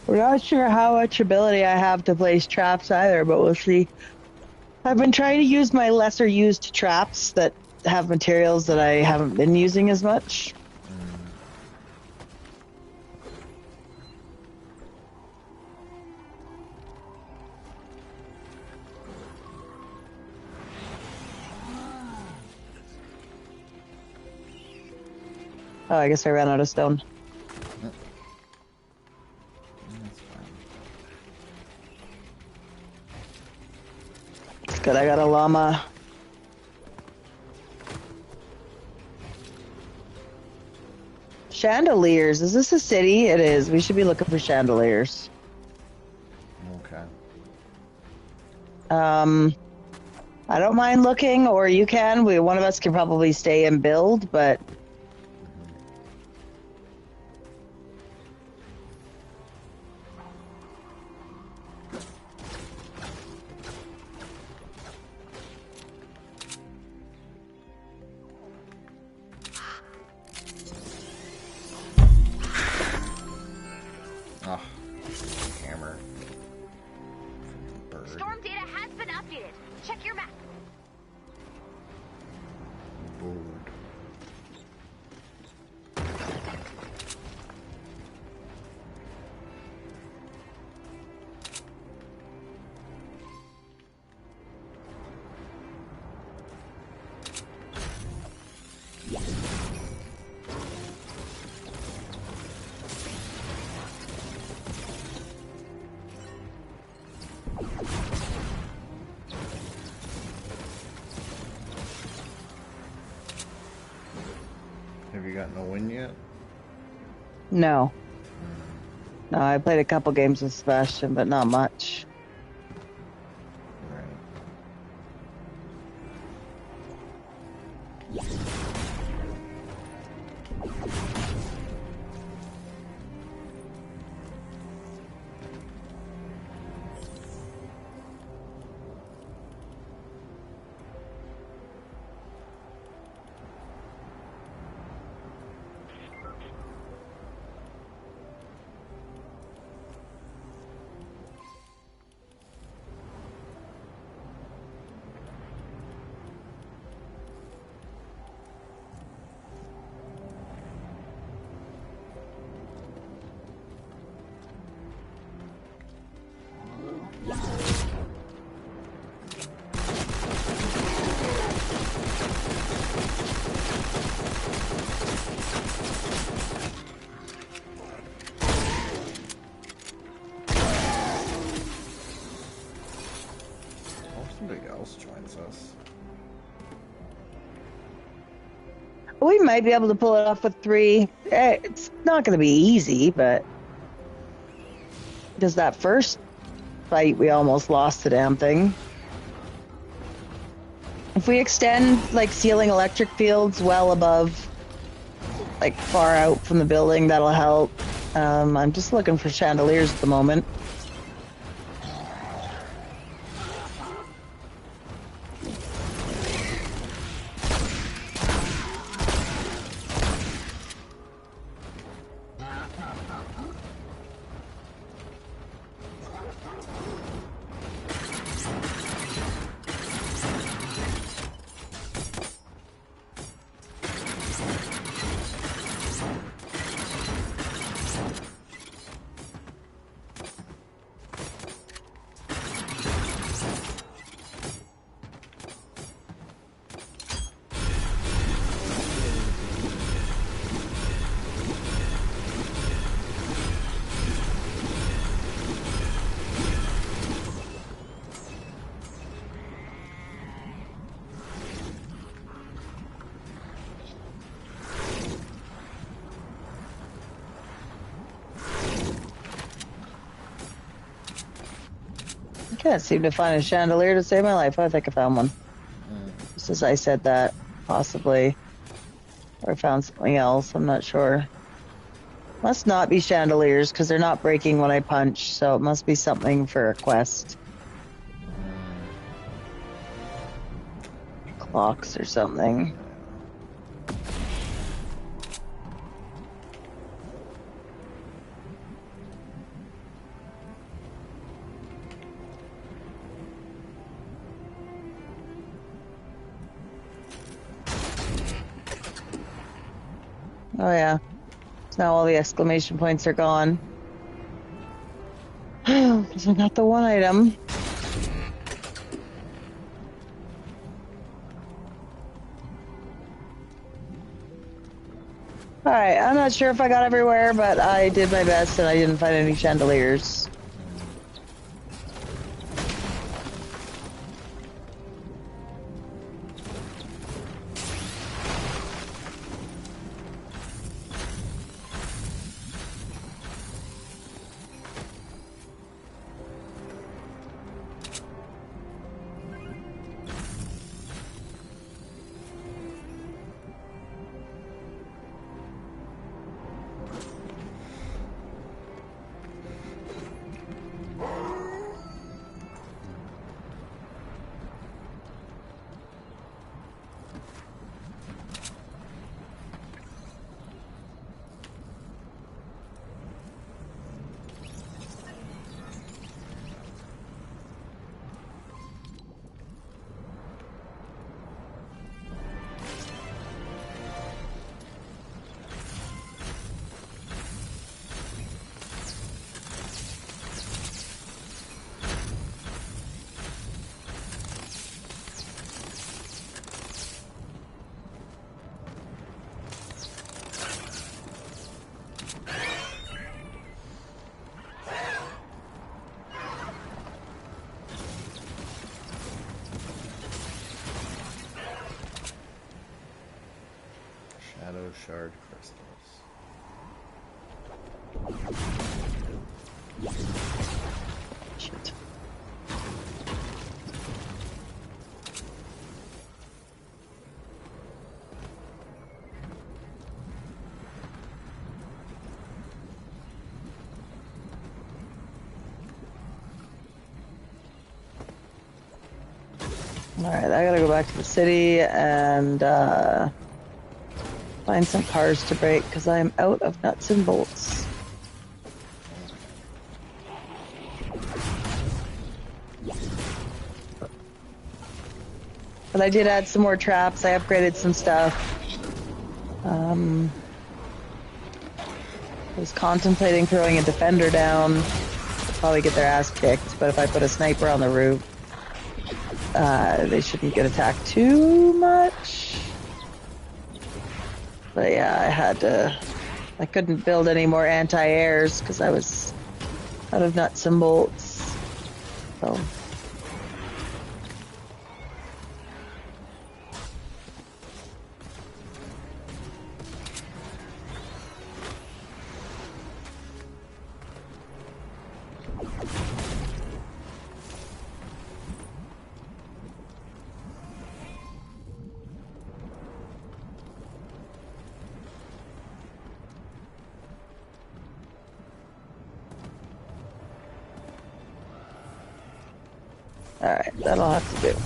We're not sure how much ability I have to place traps either, but we'll see. I've been trying to use my lesser used traps that have materials that I haven't been using as much. Oh, I guess I ran out of stone. That's fine. It's good, I got a llama. Chandeliers. Is this a city? It is. We should be looking for chandeliers. Okay. I don't mind looking, or you can. One of us can probably stay and build, but Oh, hammer. Bird. Storm data has been updated. Check your map. Bird. Have you gotten a win yet? no. No, I played a couple games with Sebastian, but not much. Right. Hope somebody else joins us. We might be able to pull it off with 3. It's not going to be easy, but just that first fight, we almost lost the damn thing. If we extend, like, sealing electric fields well above, like, far out from the building, that'll help. I'm just looking for chandeliers at the moment. Can't seem to find a chandelier to save my life. I think I found one. Just as I said that, possibly. Or I found something else. I'm not sure. Must not be chandeliers because they're not breaking when I punch. So it must be something for a quest. Clocks or something. Oh yeah. So now all the exclamation points are gone. Because I got the one item. Alright, I'm not sure if I got everywhere, but I did my best and I didn't find any chandeliers. Shadow shard crystals. Shit. Alright, I gotta go back to the city and find some cars to break because I am out of nuts and bolts. But I did add some more traps. I upgraded some stuff. I was contemplating throwing a defender down. They'll probably get their ass kicked, but if I put a sniper on the roof, they shouldn't get attacked too much. But yeah, I couldn't build any more anti-airs because I was out of nuts and bolts. So. Alright, that'll have to do.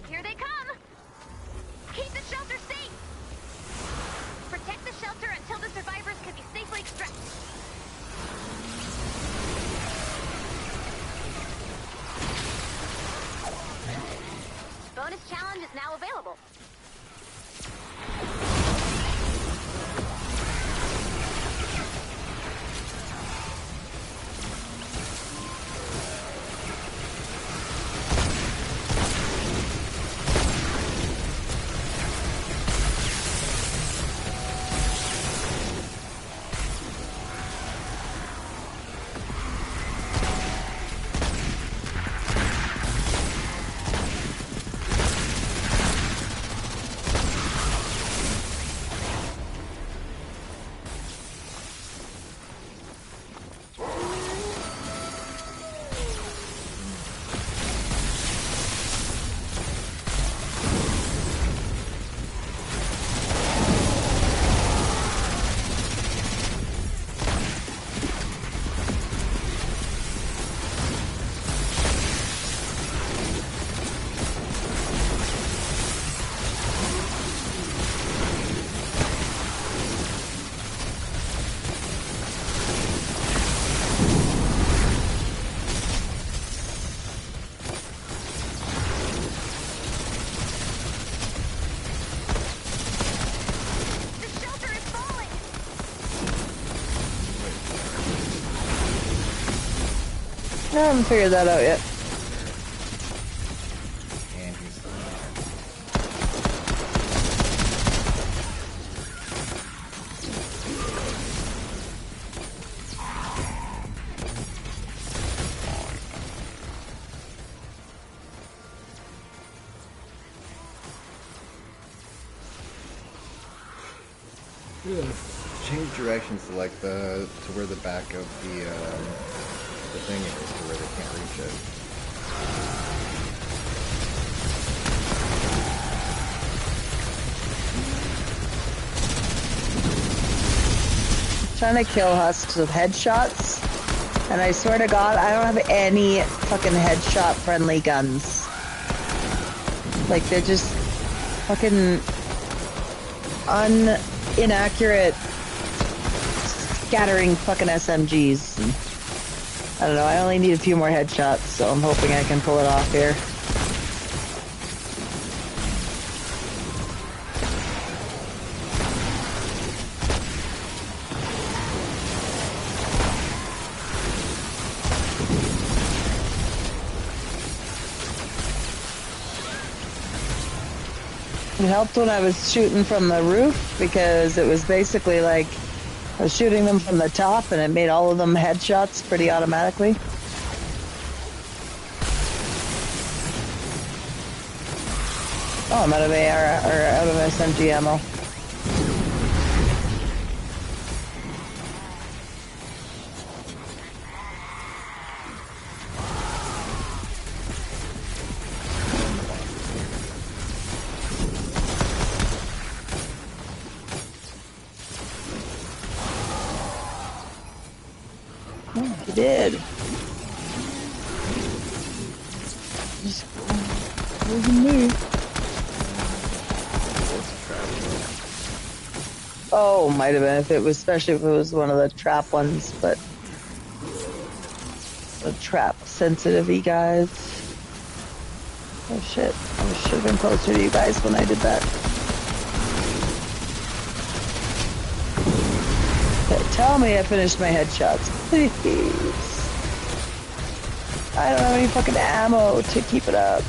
Here they come! Keep the shelter safe! Protect the shelter until the survivors can be safely extracted. Bonus challenge is now available. I haven't figured that out yet. And he's change directions to like to where the back of the thing is, to where they can't reach it. Trying to kill husks with headshots, and I swear to God, I don't have any fucking headshot friendly guns. Like, they're just fucking inaccurate scattering fucking SMGs. I don't know, I only need a few more headshots, so I'm hoping I can pull it off here. It helped when I was shooting from the roof, because it was basically like I was shooting them from the top and it made all of them headshots pretty automatically. Oh, I'm out of AR, or out of SMG ammo. He did. Just wasn't me. Oh, might have been if it was, especially if it was one of the trap ones, but the trap sensitive-y guys. Oh shit! I should have been closer to you guys when I did that. Tell me I finished my headshots, please. I don't have any fucking ammo to keep it up.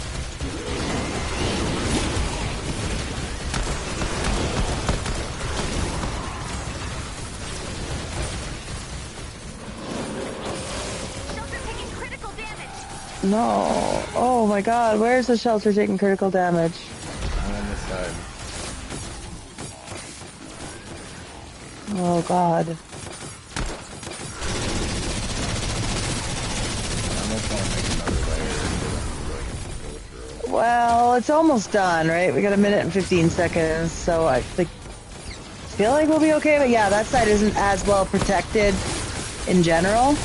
Shelter taking critical damage. No. Oh my god, where's the shelter taking critical damage? I'm on this side. Oh god. Well, it's almost done, right? We got 1 minute and 15 seconds, so I feel like we'll be okay, but yeah, that side isn't as well protected in general.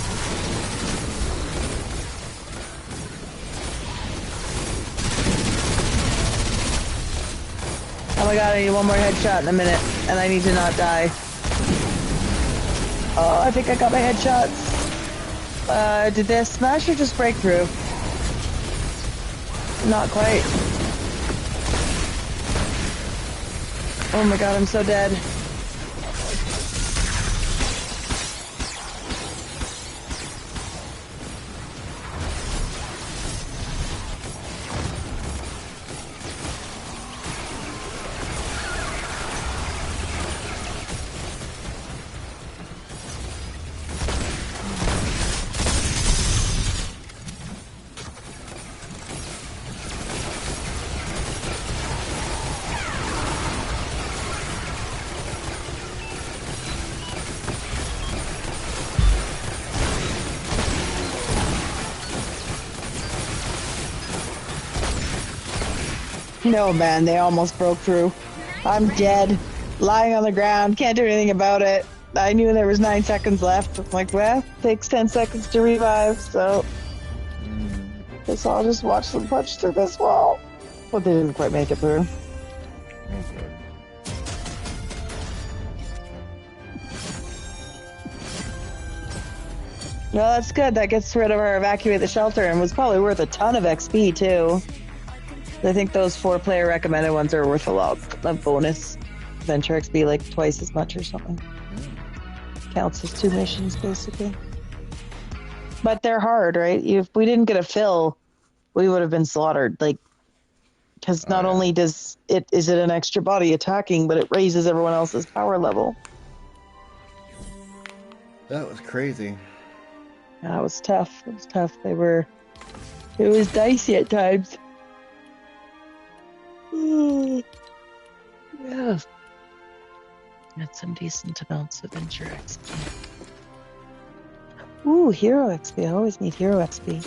Oh my god, I need one more headshot in a minute, and I need to not die. Oh, I think I got my headshots. Did they smash or just break through? Not quite. Oh my god, I'm so dead. No, man, they almost broke through. I'm dead, lying on the ground, can't do anything about it. I knew there was 9 seconds left. I'm like, well, takes 10 seconds to revive, so guess I'll just watch them punch through this wall. But they didn't quite make it through. No, that's good. That gets rid of our evacuate the shelter and was probably worth a ton of XP too. I think those 4-player recommended ones are worth a lot of bonus venture XP, like twice as much or something. Counts as 2 missions, basically. But they're hard, right? If we didn't get a fill, we would have been slaughtered. Like, because not only is it an extra body attacking, but it raises everyone else's power level. That was crazy. Yeah, it was tough. It was tough. It was dicey at times. Yeah. Got some decent amounts of Venture XP. Ooh, Hero XP. I always need Hero XP.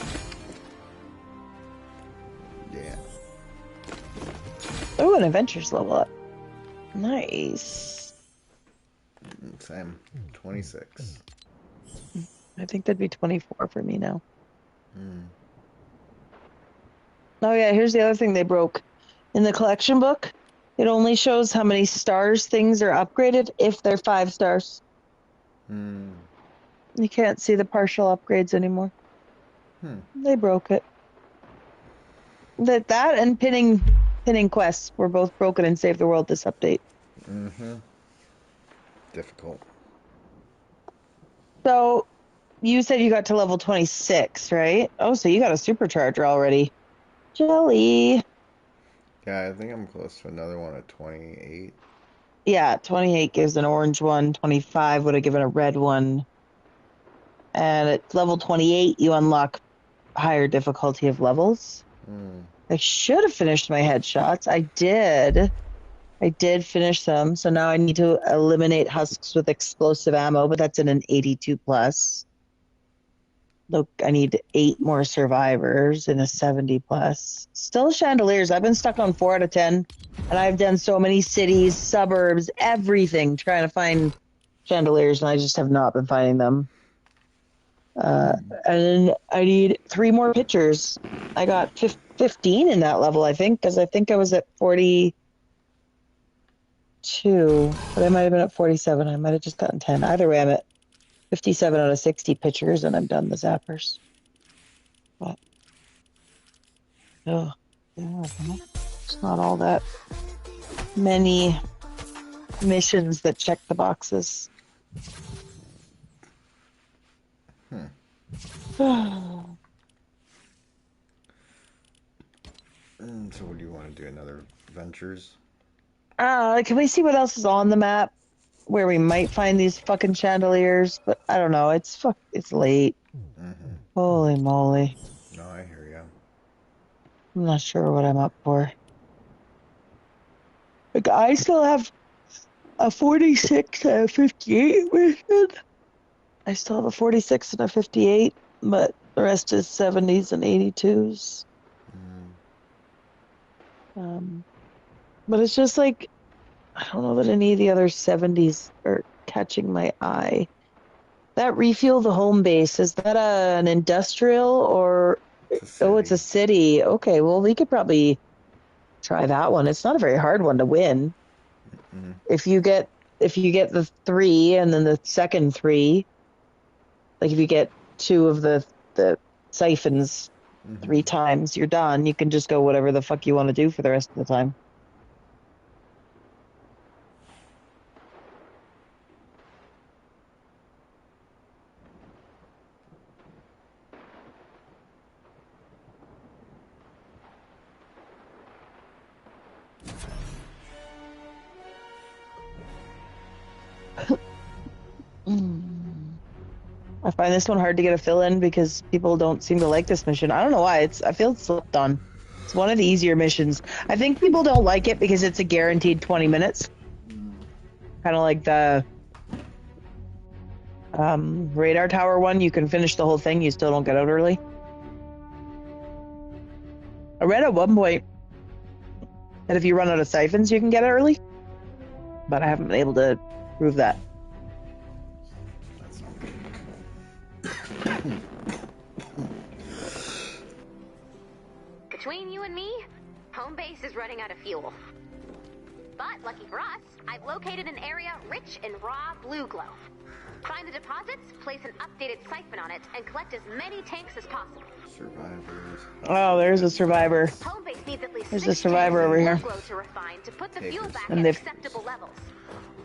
Yeah. Oh, an Adventures level up. Nice. Same. 26. I think that'd be 24 for me now. Oh yeah, here's the other thing they broke. In the collection book, it only shows how many stars things are upgraded if they're 5 stars. You can't see the partial upgrades anymore. They broke it. That and pinning quests were both broken in Save the World this update. Difficult. So, you said you got to level 26, right? Oh, so you got a supercharger already. Jelly. Yeah, I think I'm close to another one at 28. Yeah, 28 gives an orange one. 25 would have given a red one. And at level 28, you unlock higher difficulty of levels. I should have finished my headshots. I did. I did finish them. So now I need to eliminate husks with explosive ammo, but that's in an 82 plus. Look, I need 8 more survivors in a 70 plus. Still chandeliers. I've been stuck on 4 out of 10. And I've done so many cities, suburbs, everything trying to find chandeliers, and I just have not been finding them. And I need 3 more pictures. I got 15 in that level, I think, because I think I was at 42, but I might have been at 47. I might have just gotten 10. Either way, I'm at 57 out of 60 pictures, and I'm done the zappers. But, oh, yeah, it's not all that many missions that check the boxes. So what do you want to do? Another Ventures? Can we see what else is on the map where we might find these fucking chandeliers? But I don't know. It's late. Holy moly. No, I hear ya. I'm not sure what I'm up for. Like, I still have a 46 and a 58 mission. I still have a 46 and a 58, but the rest is 70s and 82s. But it's just like, I don't know that any of the other 70s are catching my eye. That refuel the home base, is that an industrial or... Oh, it's a city. Okay, well, we could probably try that one. It's not a very hard one to win. If you get the 3 and then the second 3, like if you get 2 of the siphons 3 times, you're done. You can just go whatever the fuck you want to do for the rest of the time. I find this one hard to get a fill in because people don't seem to like this mission. I don't know why. I feel it's slept on. It's one of the easier missions. I think people don't like it because it's a guaranteed 20 minutes. Kind of like the radar tower one. You can finish the whole thing. You still don't get out early. I read at one point that if you run out of siphons, you can get it early. But I haven't been able to prove that. Between you and me, home base is running out of fuel. But lucky for us, I've located an area rich in raw blue glow. Find the deposits, place an updated siphon on it, and collect as many tanks as possible. Survivors. Oh, there's a survivor. Home base needs at least There's 6 a survivor tanks over of here. blue glow to refine to put the fuel back And at they've- acceptable levels.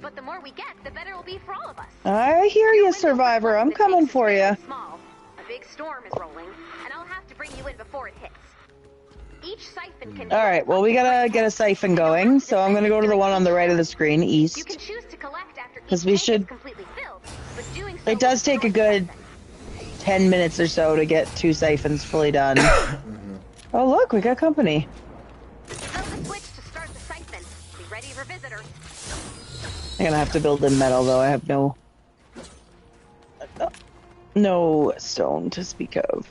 But the more we get, the better it will be for all of us. I hear you, survivor. I'm coming for you. Small. A big storm is rolling, and I'll have to bring you in before it hits. Each siphon can... All right, well, we gotta get a siphon going, so I'm gonna go to the one on the right of the screen, You east. can choose to collect after each 'Cause we tank should- is completely filled, but doing so It does will take a destroy the good siphon. 10 minutes or so to get 2 siphons fully done. Oh, look, we got company. Throw the switch to start the siphon. Be ready for visitors. I'm gonna have to build in metal, though. I have no stone to speak of.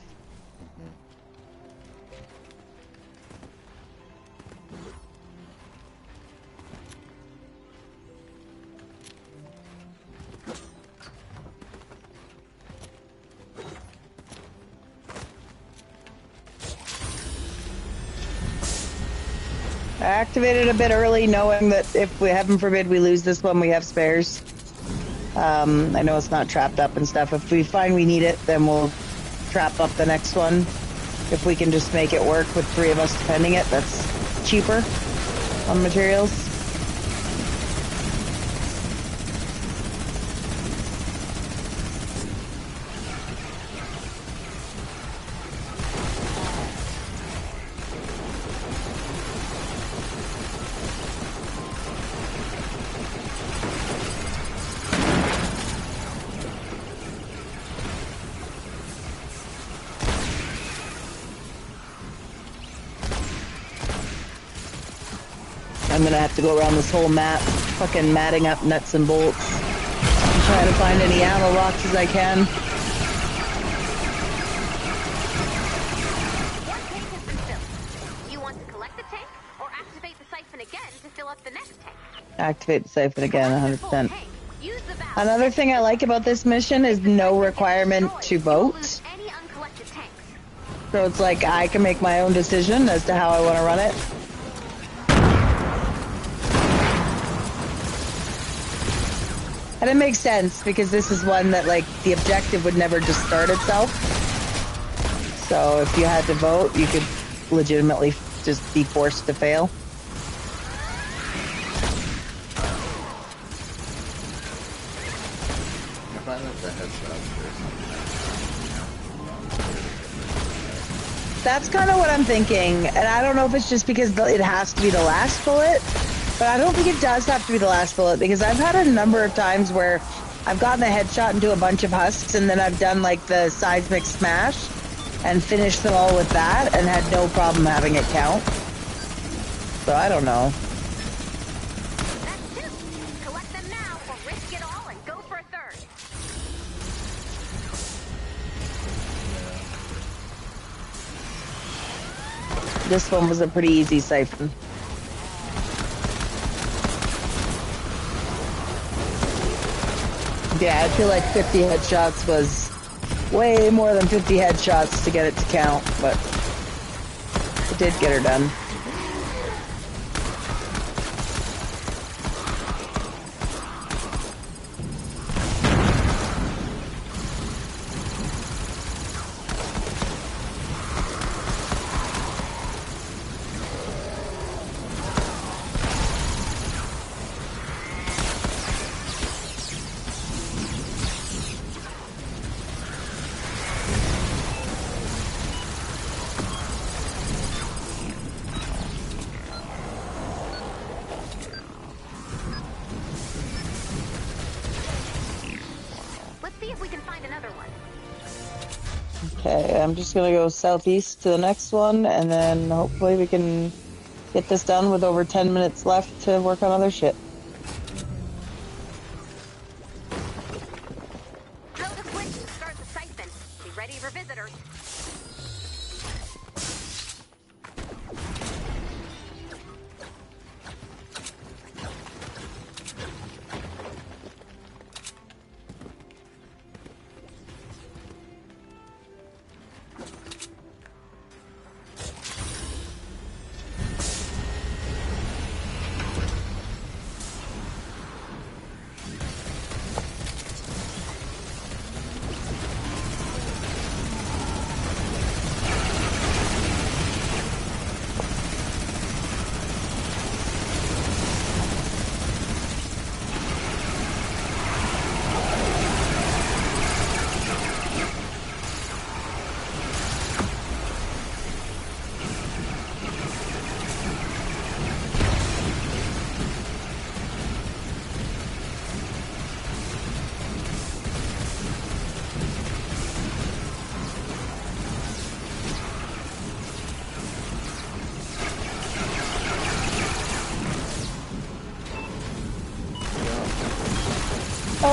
I activated a bit early, knowing that if we, heaven forbid, we lose this one, we have spares. I know it's not trapped up and stuff. If we find we need it, then we'll trap up the next one. If we can just make it work with 3 of us defending it, that's cheaper on materials. I'm gonna have to go around this whole map, fucking matting up nuts and bolts. I'm trying to find any ammo boxes I can. One tank has been filled. You want to collect the tank, or activate the siphon again to fill up the next tank? Activate the siphon again, Collect the full 100%. tank. Use the valve. Another thing I like about this mission is no requirement to You will vote. lose any uncollected tanks. So it's like I can make my own decision as to how I want to run it. And it makes sense because this is one that, like, the objective would never just start itself. So if you had to vote, you could legitimately just be forced to fail. I find that the headshots That's kind of what I'm thinking, and I don't know if it's just because it has to be the last bullet, but I don't think it does have to be the last bullet, because I've had a number of times where I've gotten a headshot into a bunch of husks, and then I've done like the seismic smash and finished them all with that and had no problem having it count. So I don't know. That's 2. Collect them now, or risk it all and go for a third. This one was a pretty easy siphon. Yeah, I feel like 50 headshots was way more than 50 headshots to get it to count, but it did get her done. Let's see if we can find another one. Okay, I'm just gonna go southeast to the next one, and then hopefully we can get this done with over 10 minutes left to work on other shit. Throw the switch to start the siphon. Be ready for visitors.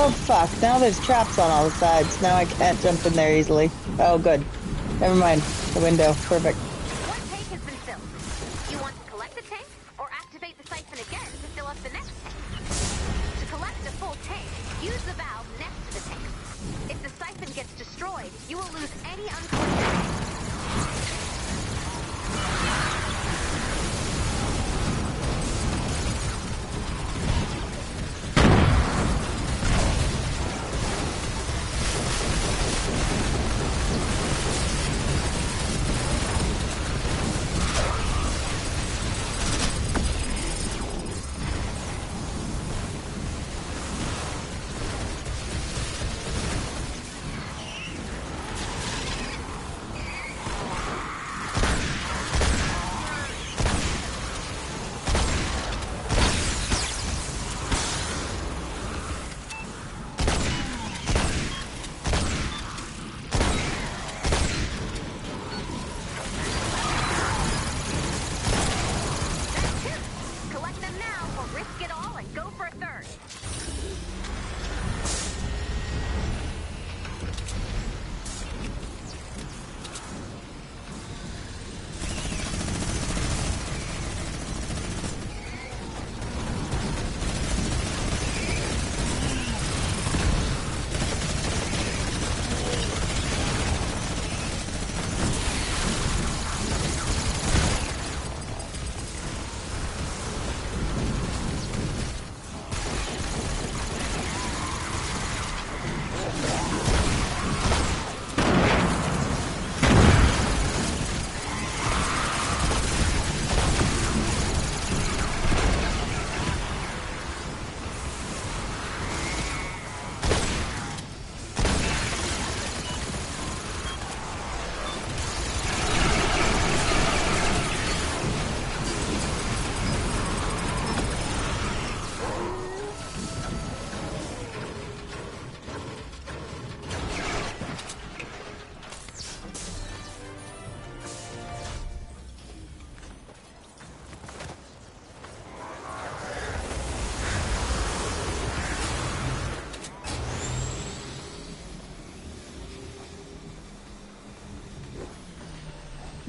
Oh, fuck. Now there's traps on all the sides. Now I can't jump in there easily. Oh, good. Never mind. The window. Perfect. One tank has been filled. You want to collect the tank or activate the siphon again to fill up the next tank? To collect a full tank, use the valve next to the tank. If the siphon gets destroyed, you will lose any uncollected tank.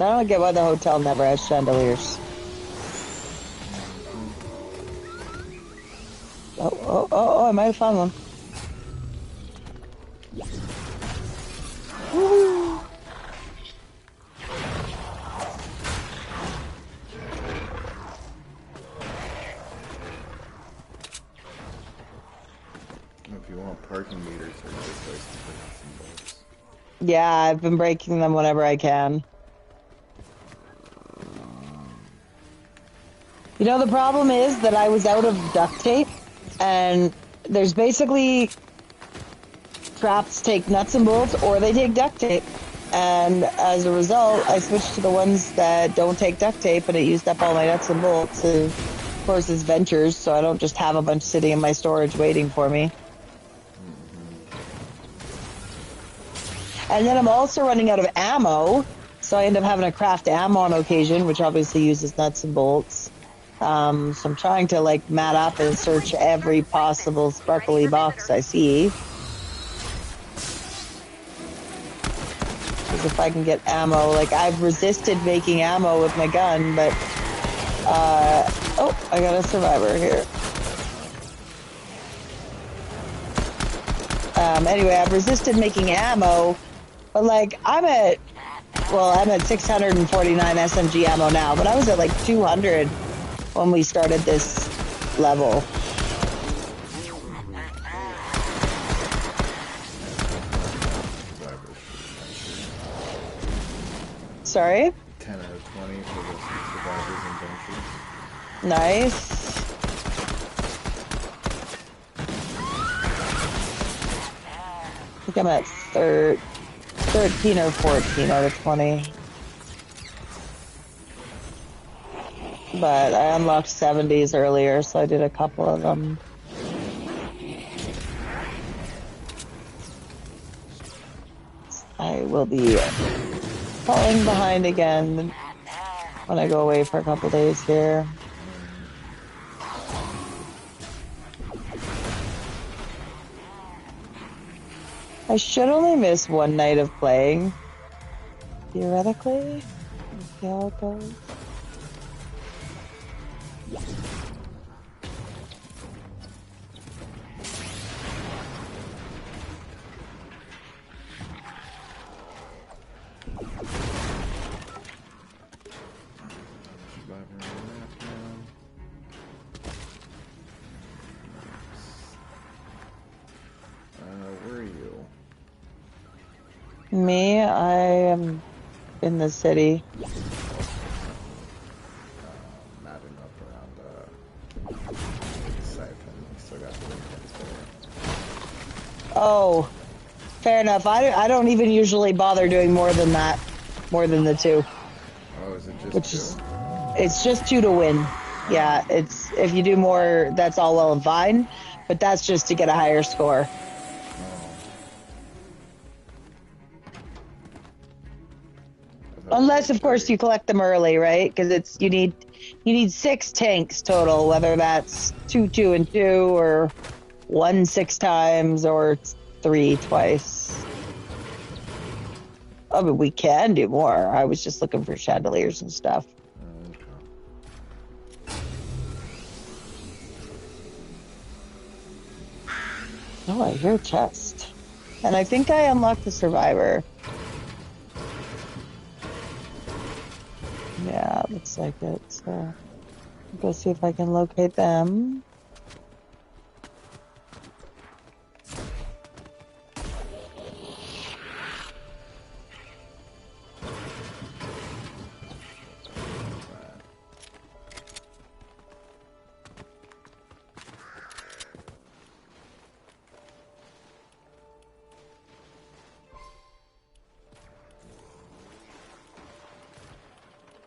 I don't get why the hotel never has chandeliers. Oh, I might have found one. Woo. If you want parking meters, there's a good place to put out some bolts. Yeah, I've been breaking them whenever I can. You know, the problem is that I was out of duct tape, and there's basically traps take nuts and bolts or they take duct tape. And as a result, I switched to the ones that don't take duct tape, and it used up all my nuts and bolts. And of course, it's ventures, so I don't just have a bunch sitting in my storage waiting for me. And then I'm also running out of ammo, so I end up having to craft ammo on occasion, which obviously uses nuts and bolts. So I'm trying to like mat up and search every possible sparkly box I see. Because if I can get ammo, like I've resisted making ammo with my gun, but oh, I got a survivor here. Anyway, I've resisted making ammo, but like I'm at 649 SMG ammo now, but I was at like 200 when we started this level. Sorry? 10 out of 20 for the survivors and benches. Nice. I think I'm at 13 or 14 out of 20. But I unlocked 70s earlier, so I did a couple of them. I will be falling behind again when I go away for a couple days here. I should only miss one night of playing. Theoretically. Let's see how it goes. Where are you? Me, I am in the city. Not enough around siphon. Still got 3 pins there. Oh, fair enough. I don't even usually bother doing more than that, more than the 2. Oh, is it just Which 2? is, it's just 2 to win. Yeah, it's if you do more, that's all well and fine, but that's just to get a higher score. Unless, of course, you collect them early, right? Because it's you need 6 tanks total, whether that's 2, 2, and 2, or 1 6 times, or 3 twice. I mean, we can do more. I was just looking for chandeliers and stuff. Oh, I hear a chest. And I think I unlocked the survivor. Yeah, it looks like it. So I'll go see if I can locate them.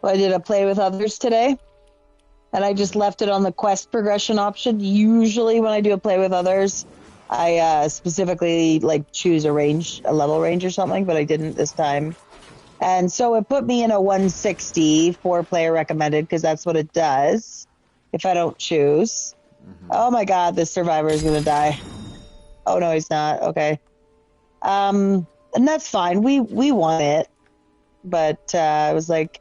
I did a play with others today, and I just left it on the quest progression option. Usually when I do a play with others, I specifically like choose a level range or something, but I didn't this time. And so it put me in a 160 4-player recommended, because that's what it does if I don't choose. Oh my god, this survivor is going to die. Oh no, he's not. Okay. And that's fine. We want it. But I was like,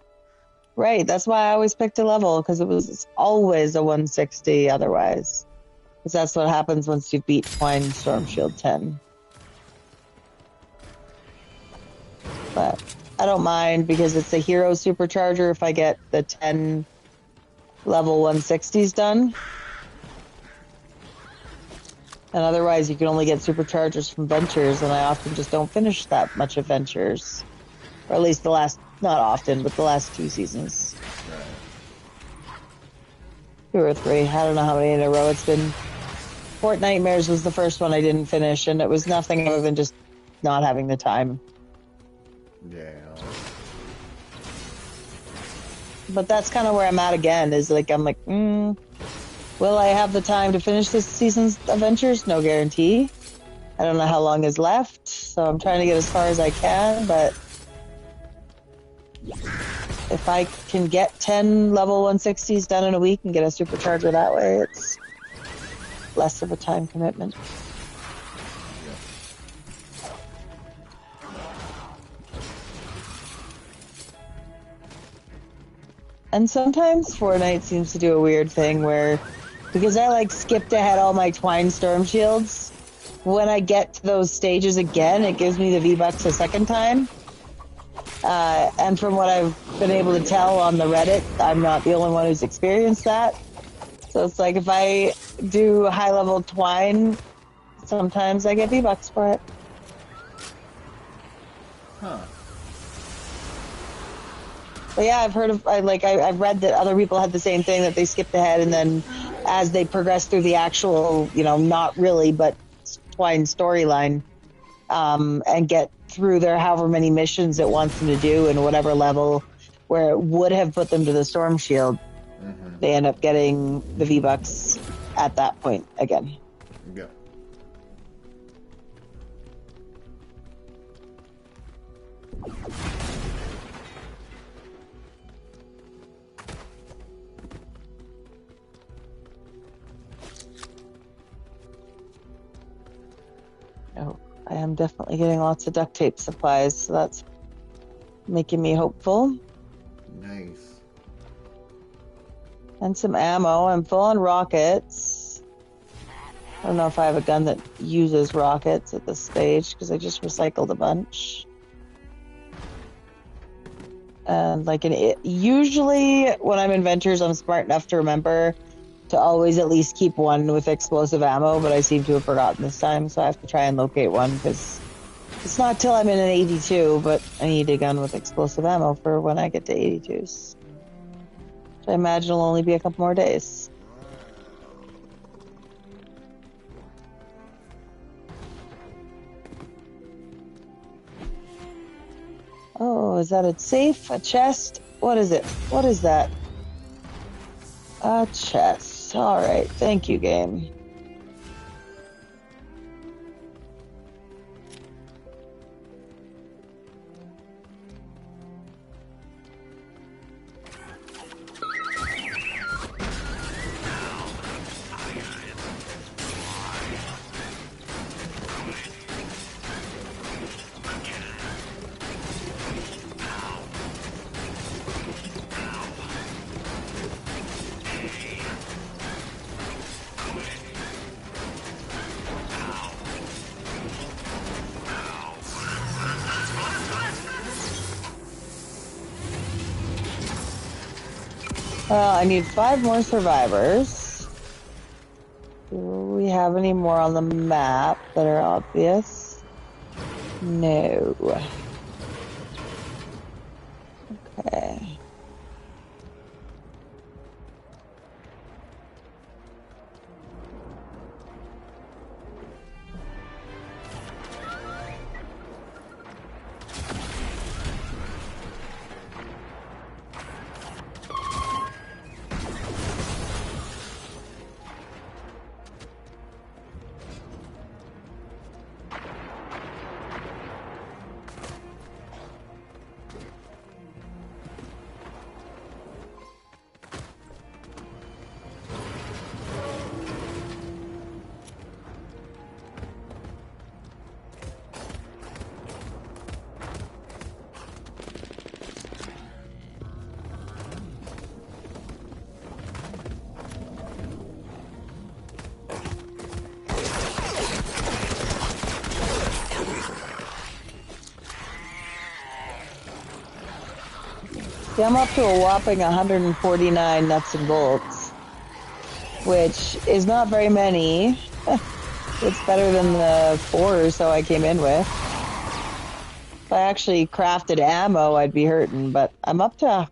right, that's why I always picked a level, because it's always a 160 otherwise. Because that's what happens once you beat Twine Storm Shield 10. But I don't mind, because it's a hero supercharger if I get the 10 level 160s done. And otherwise you can only get superchargers from Ventures, and I often just don't finish that much of Ventures. Or at least not often, but the last 2 seasons. 2 or 3. I don't know how many in a row it's been. Fort Nightmares was the first one I didn't finish, and it was nothing other than just not having the time. Yeah. But that's kind of where I'm at again, is like, I'm like, will I have the time to finish this season's adventures? No guarantee. I don't know how long is left, so I'm trying to get as far as I can, but if I can get 10 level 160s done in a week and get a supercharger that way, it's less of a time commitment. And sometimes Fortnite seems to do a weird thing where, because I like skipped ahead all my Twine Storm Shields, when I get to those stages again, it gives me the V-Bucks a second time. And from what I've been able to tell on the Reddit, I'm not the only one who's experienced that. So it's like if I do high-level Twine, sometimes I get V-Bucks for it. Huh. But yeah, I've read that other people had the same thing, that they skipped ahead, and then as they progress through the actual, not really, but Twine storyline, and get through their however many missions it wants them to do and whatever level where it would have put them to the Storm Shield, they end up getting the V-Bucks at that point again. Yeah. Oh, I I'm definitely getting lots of duct tape supplies, so that's making me hopeful. Nice. And some ammo. I'm full on rockets. I don't know if I have a gun that uses rockets at this stage because I just recycled a bunch. And usually when I'm in ventures, I'm smart enough to remember to always at least keep one with explosive ammo, but I seem to have forgotten this time, so I have to try and locate one because it's not till I'm in an 82, but I need a gun with explosive ammo for when I get to 82s. Which I imagine will only be a couple more days. Oh, is that a safe? A chest? What is it? What is that? A chest. All right. Thank you, game. Well, I need 5 more survivors. Do we have any more on the map that are obvious? No. Okay. See, I'm up to a whopping 149 nuts and bolts, which is not very many. It's better than the 4 or so I came in with. If I actually crafted ammo, I'd be hurting, but I'm up to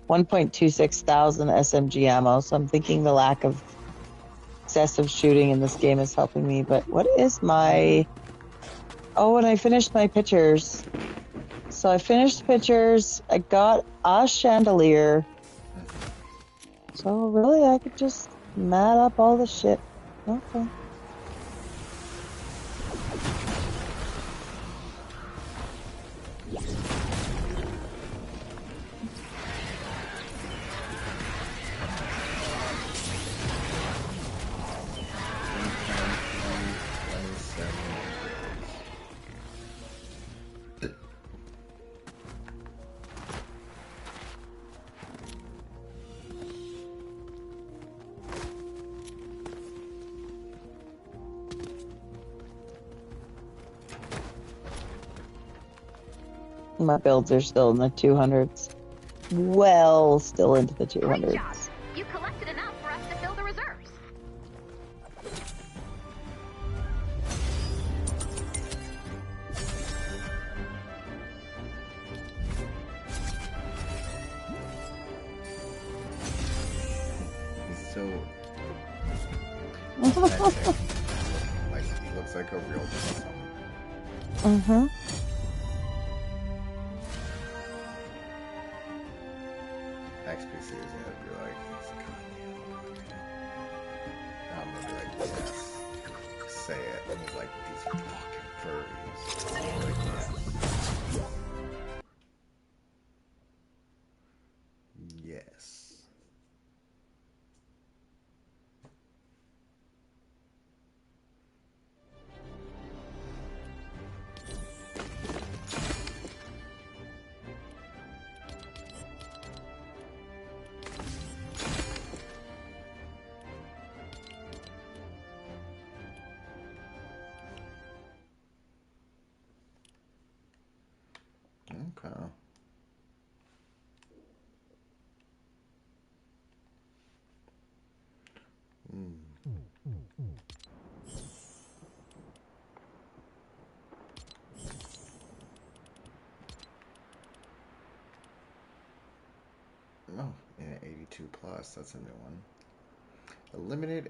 1.26 thousand SMG ammo, so I'm thinking the lack of excessive shooting in this game is helping me. But what is my... Oh, and I finished my pictures. So I finished pictures, I got a chandelier. So really, I could just mat up all the shit. Okay. My builds are still in the 200s. Well, still into the 200s. Great job. You collected enough for us to fill the reserves. He's so authentic. Like, he looks like a real Possum. Mm-hmm. XPC is gonna be like, I'm gonna be like, yes. Say it. And he's like, these fucking furries. I'm like, yes. Yes. 82 plus. That's a new one. Eliminate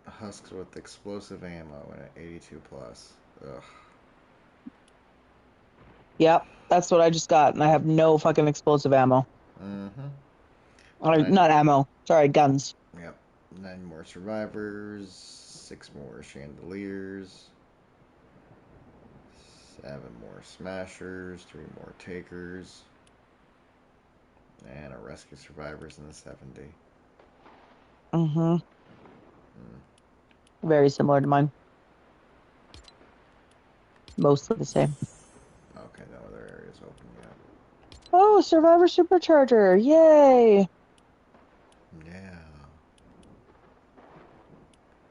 husks with explosive ammo and an 82 plus. Ugh. Yep, that's what I just got, and I have no fucking explosive ammo. Mm-hmm. Or, not ammo. Sorry, guns. Yep. 9 more survivors. 6 more chandeliers. 7 more smashers. 3 more takers. And a rescue survivors in the 70. Mm-hmm. Very similar to mine. Mostly the same. Okay, no other areas open yet. Oh, Survivor Supercharger! Yay! Yeah.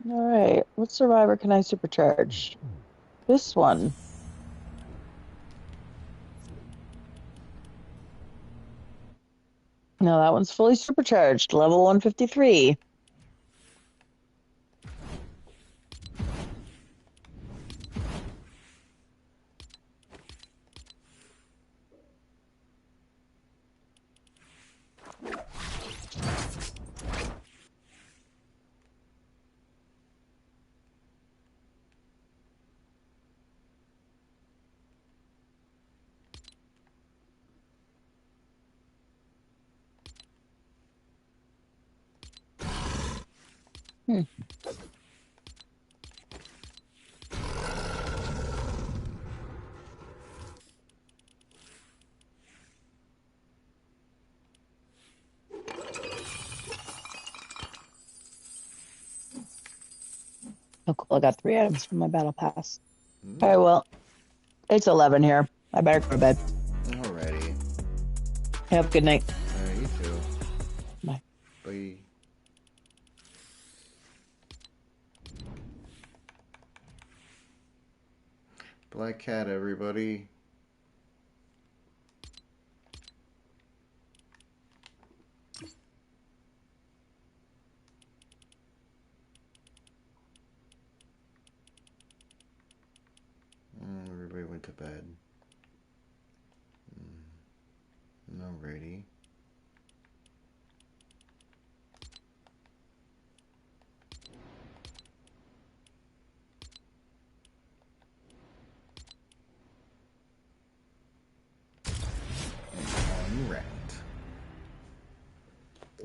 All right, what Survivor can I supercharge? This one. No, that one's fully supercharged. Level 153. Hmm. Oh, cool. I got 3 items from my battle pass. All right, well, it's 11 here. I better go to bed. Alrighty. Have a good night. You too. Bye. Bye. Black cat, everybody. Everybody went to bed. Alrighty. Unranked.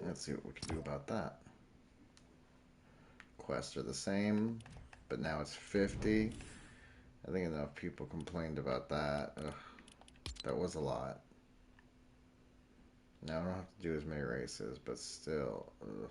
Let's see what we can do about that. Quests are the same, but now it's 50. I think enough people complained about that. Ugh, that was a lot. Now I don't have to do as many races, but still. Ugh.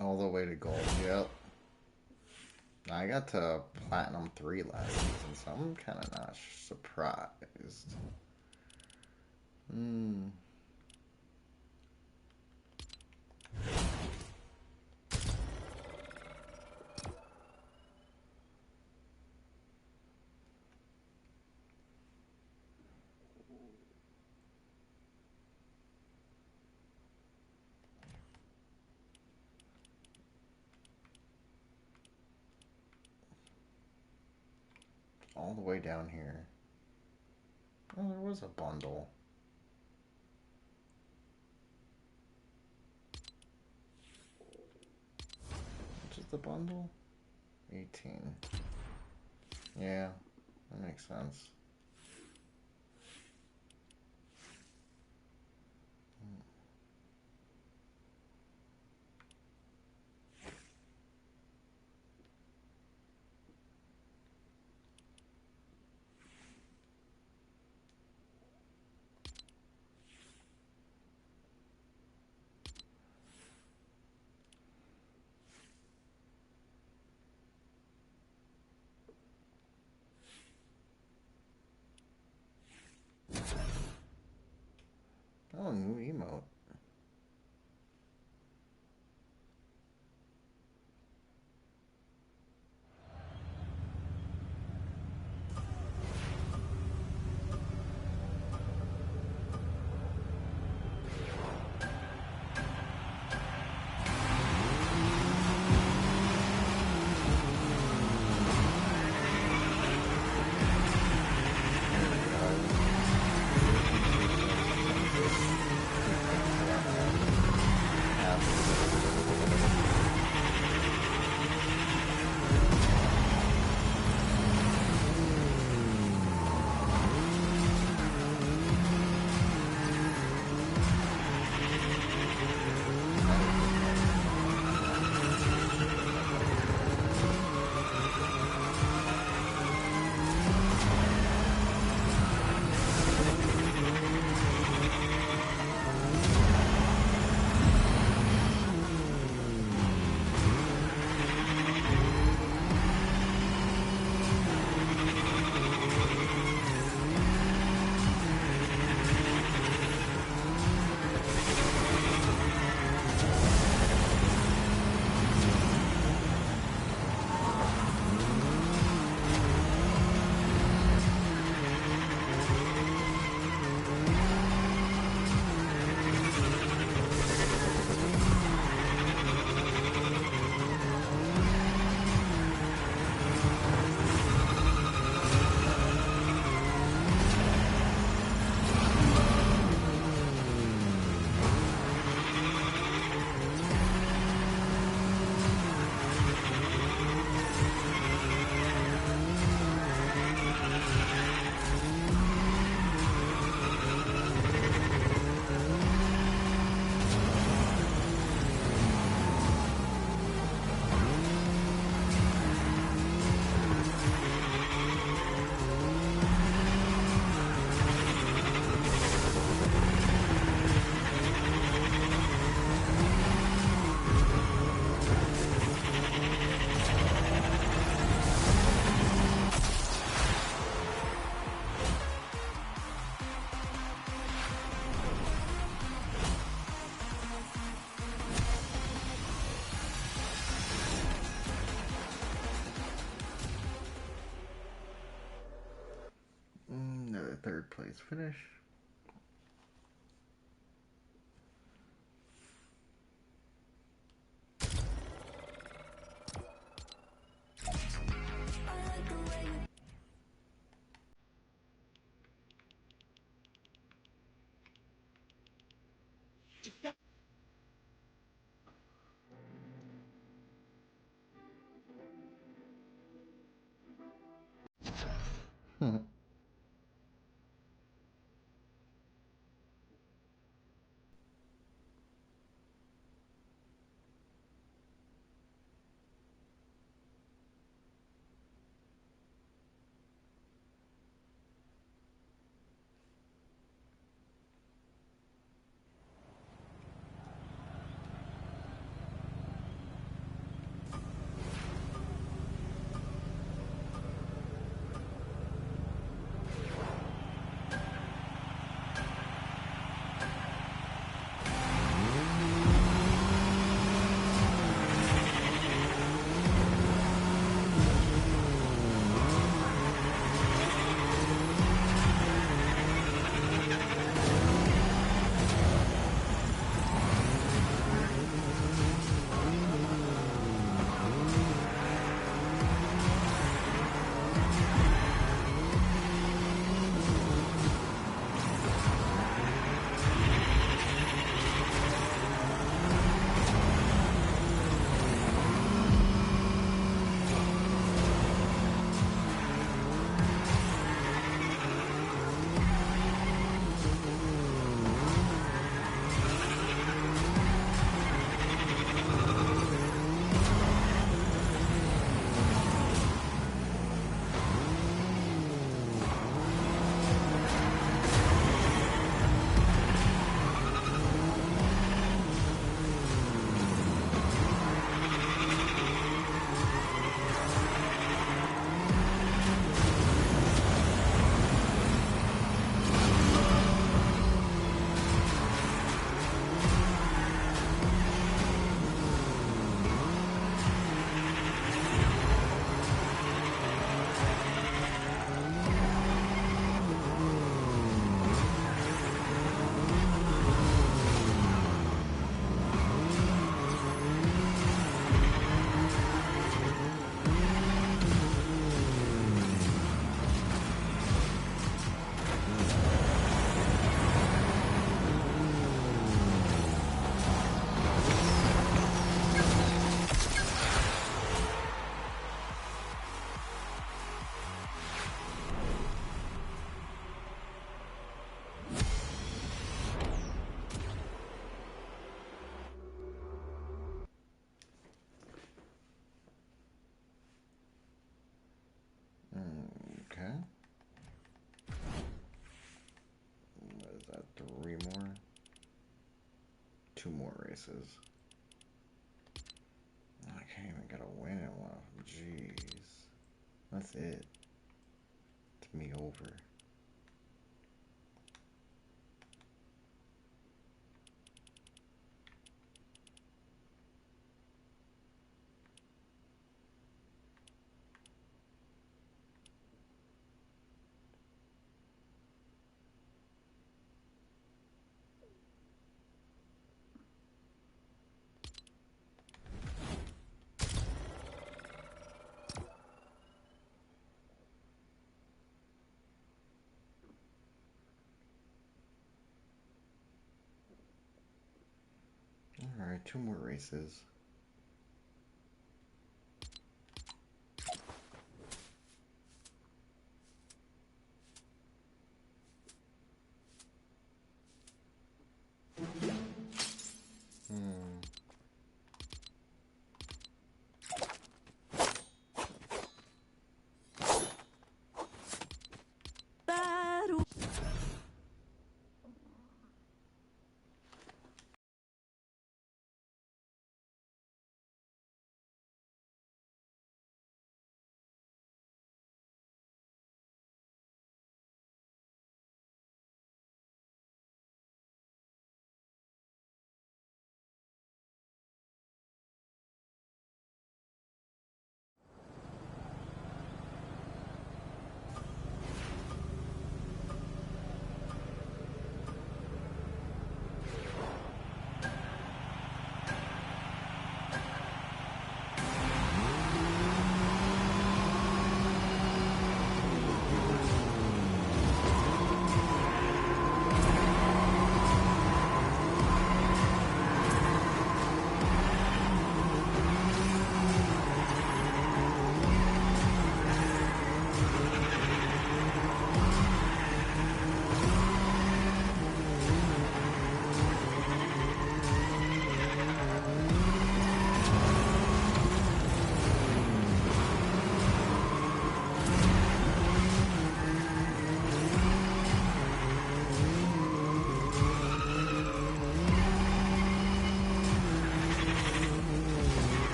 All the way to gold, yep. I got to Platinum 3 last season, so I'm kind of not surprised. All the way down here. Oh, there was a bundle. Which is the bundle? 18. Yeah, that makes sense. Oh, new emote. Another third place finish. 2 more races. I can't even get a win in one. Jeez. That's it. It's me over. Alright, 2 more races.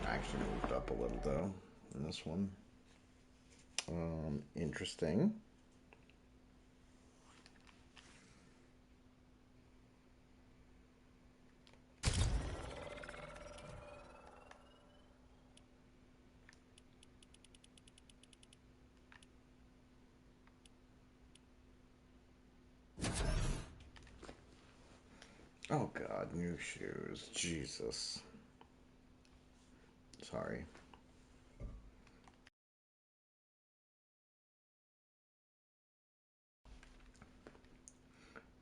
Actually moved up a little though in this one. Interesting. Oh god, new shoes. Jesus. Sorry.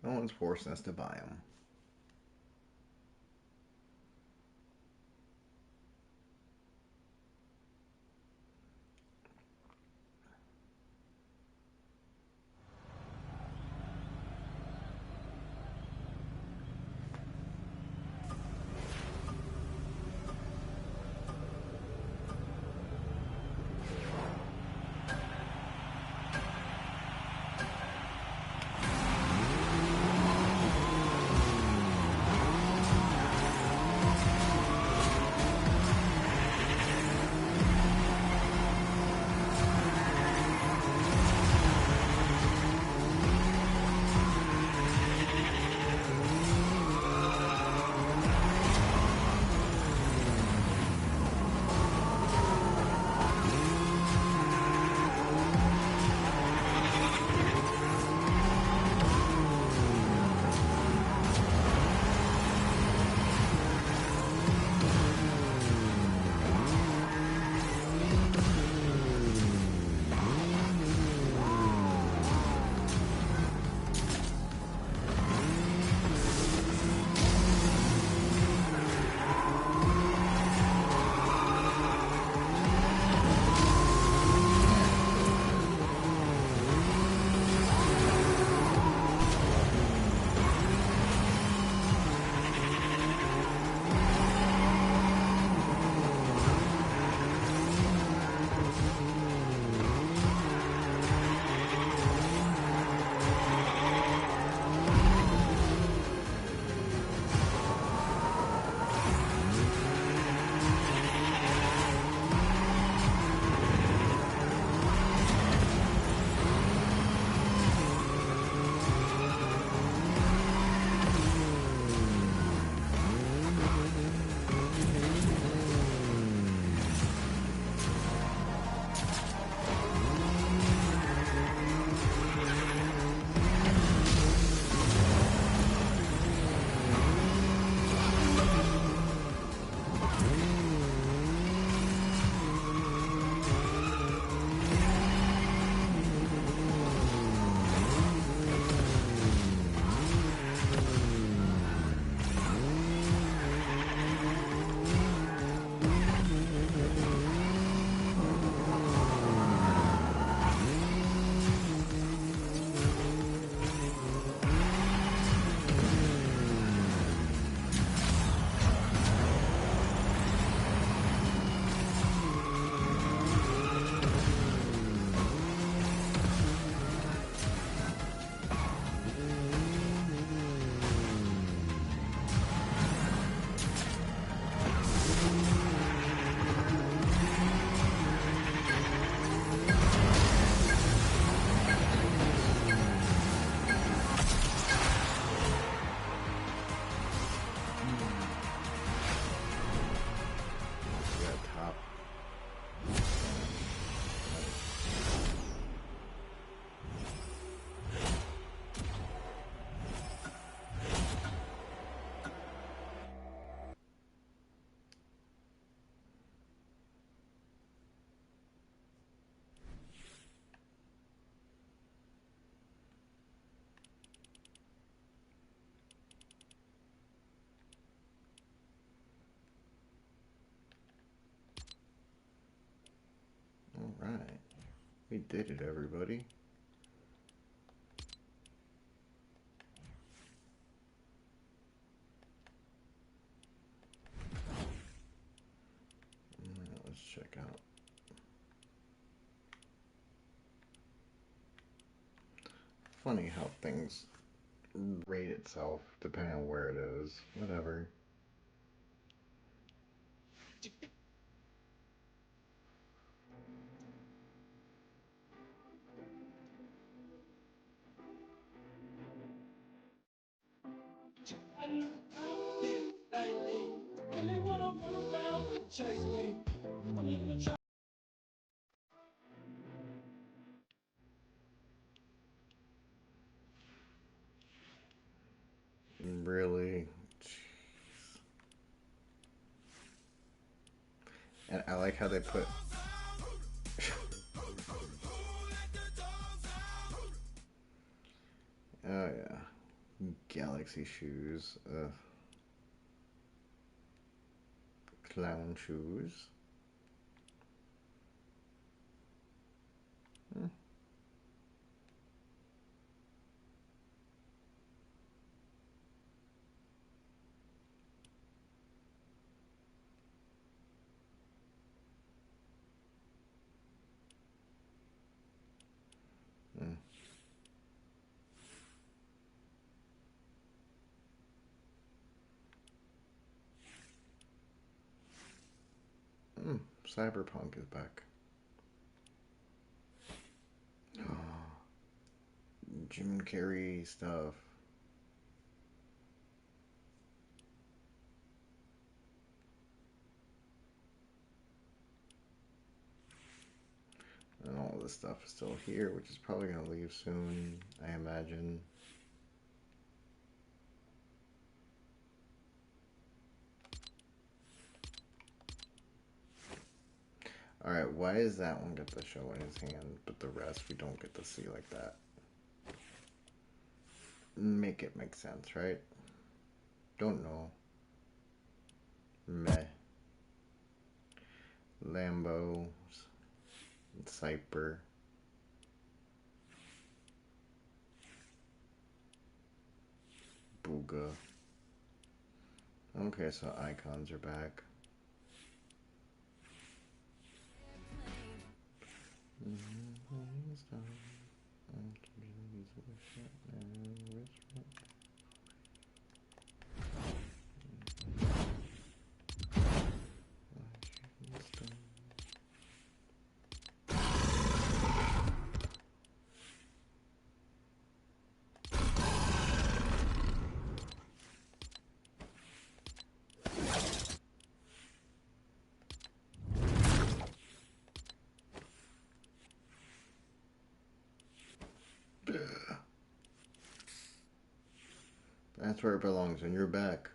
No one's forcing us to buy them. Alright. We did it, everybody. Alright, let's check out. Funny how things rate itself depending on where it is. Whatever. Really? like how they put. Oh yeah, Galaxy shoes. Ugh. Clown shoes. Hmm. Hmm. Cyberpunk is back. Jim Carrey stuff. And all this stuff is still here, which is probably going to leave soon, I imagine. Alright, why does that one get the show in his hand, but the rest we don't get to see like that? Make it make sense, right? Don't know. Meh. Lambos. Cyper. Booga. Okay, so icons are back. That's where it belongs, and you're back.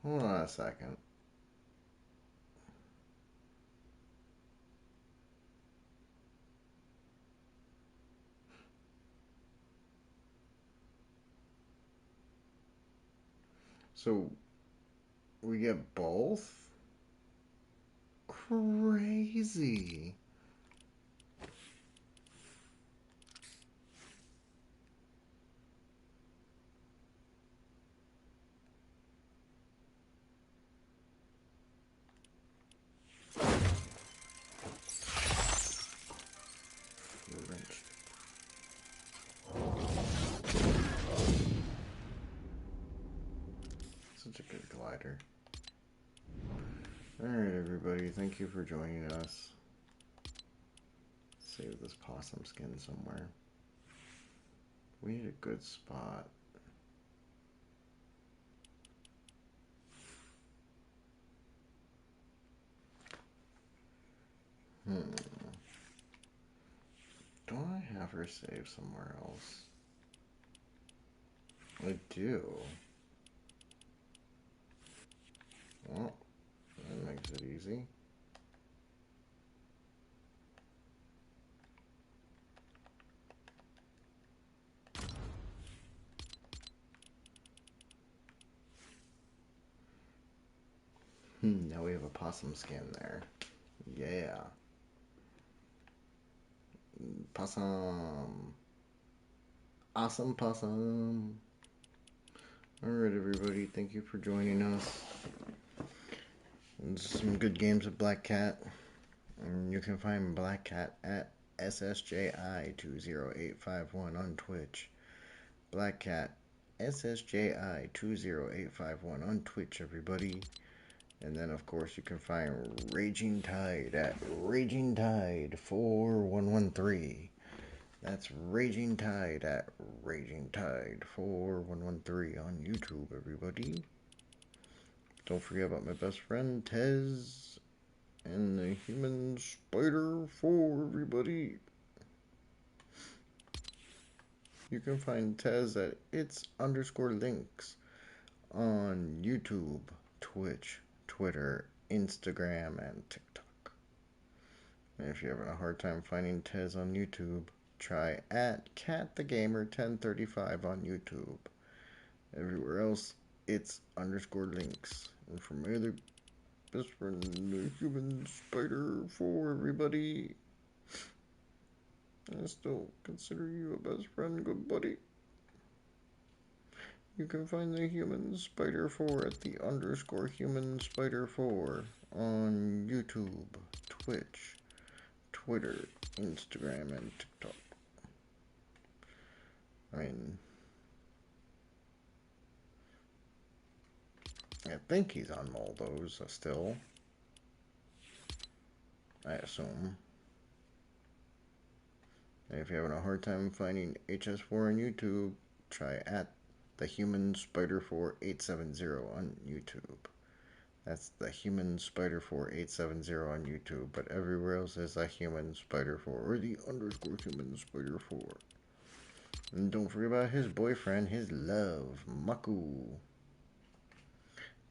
Hold on a second. So, we get both? Crazy. Wrenched. Such a good glider. Alright, everybody, thank you for joining us. Save this possum skin somewhere. We need a good spot. Don't I have her save somewhere else? I do. Well, that makes it easy. Now we have a possum skin there. Yeah. Possum. Awesome possum. Alright, everybody. Thank you for joining us. And some good games with Black Cat. And you can find Black Cat at SSJI20851 on Twitch. Black Cat SSJI20851 on Twitch, everybody. And then, of course, you can find Raging Tide at Raging Tide 4113. That's Raging Tide at Raging Tide 4113 on YouTube, everybody. Don't forget about my best friend, Tez, and the human spider for everybody. You can find Tez at its_links on YouTube, Twitch, Twitter, Instagram, and TikTok. And if you're having a hard time finding Tez on YouTube, try at CatTheGamer1035 on YouTube. Everywhere else, it's_links. And for my other best friend, the human spider for everybody, I still consider you a best friend, good buddy. You can find the human spider 4 at the_human spider 4 on YouTube, Twitch, Twitter, Instagram, and TikTok. I mean, I think he's on all those still. I assume. And if you're having a hard time finding HS4 on YouTube, try at the human spider 4870 on YouTube. That's the human spider 4870 on YouTube, but everywhere else is a human spider 4 or the _human spider 4. And don't forget about his boyfriend, his love, Maku.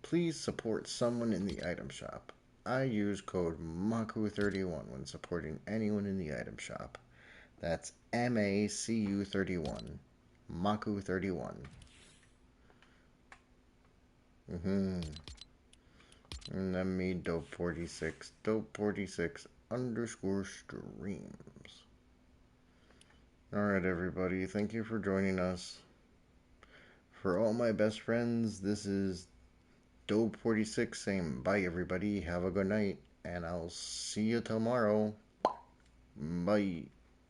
Please support someone in the item shop. I use code MAKU31 when supporting anyone in the item shop. That's MACU31. MAKU31. And then me, Dope46. Dope46_streams. Alright, everybody. Thank you for joining us. For all my best friends, this is Dope46 saying bye, everybody. Have a good night. And I'll see you tomorrow. Bye.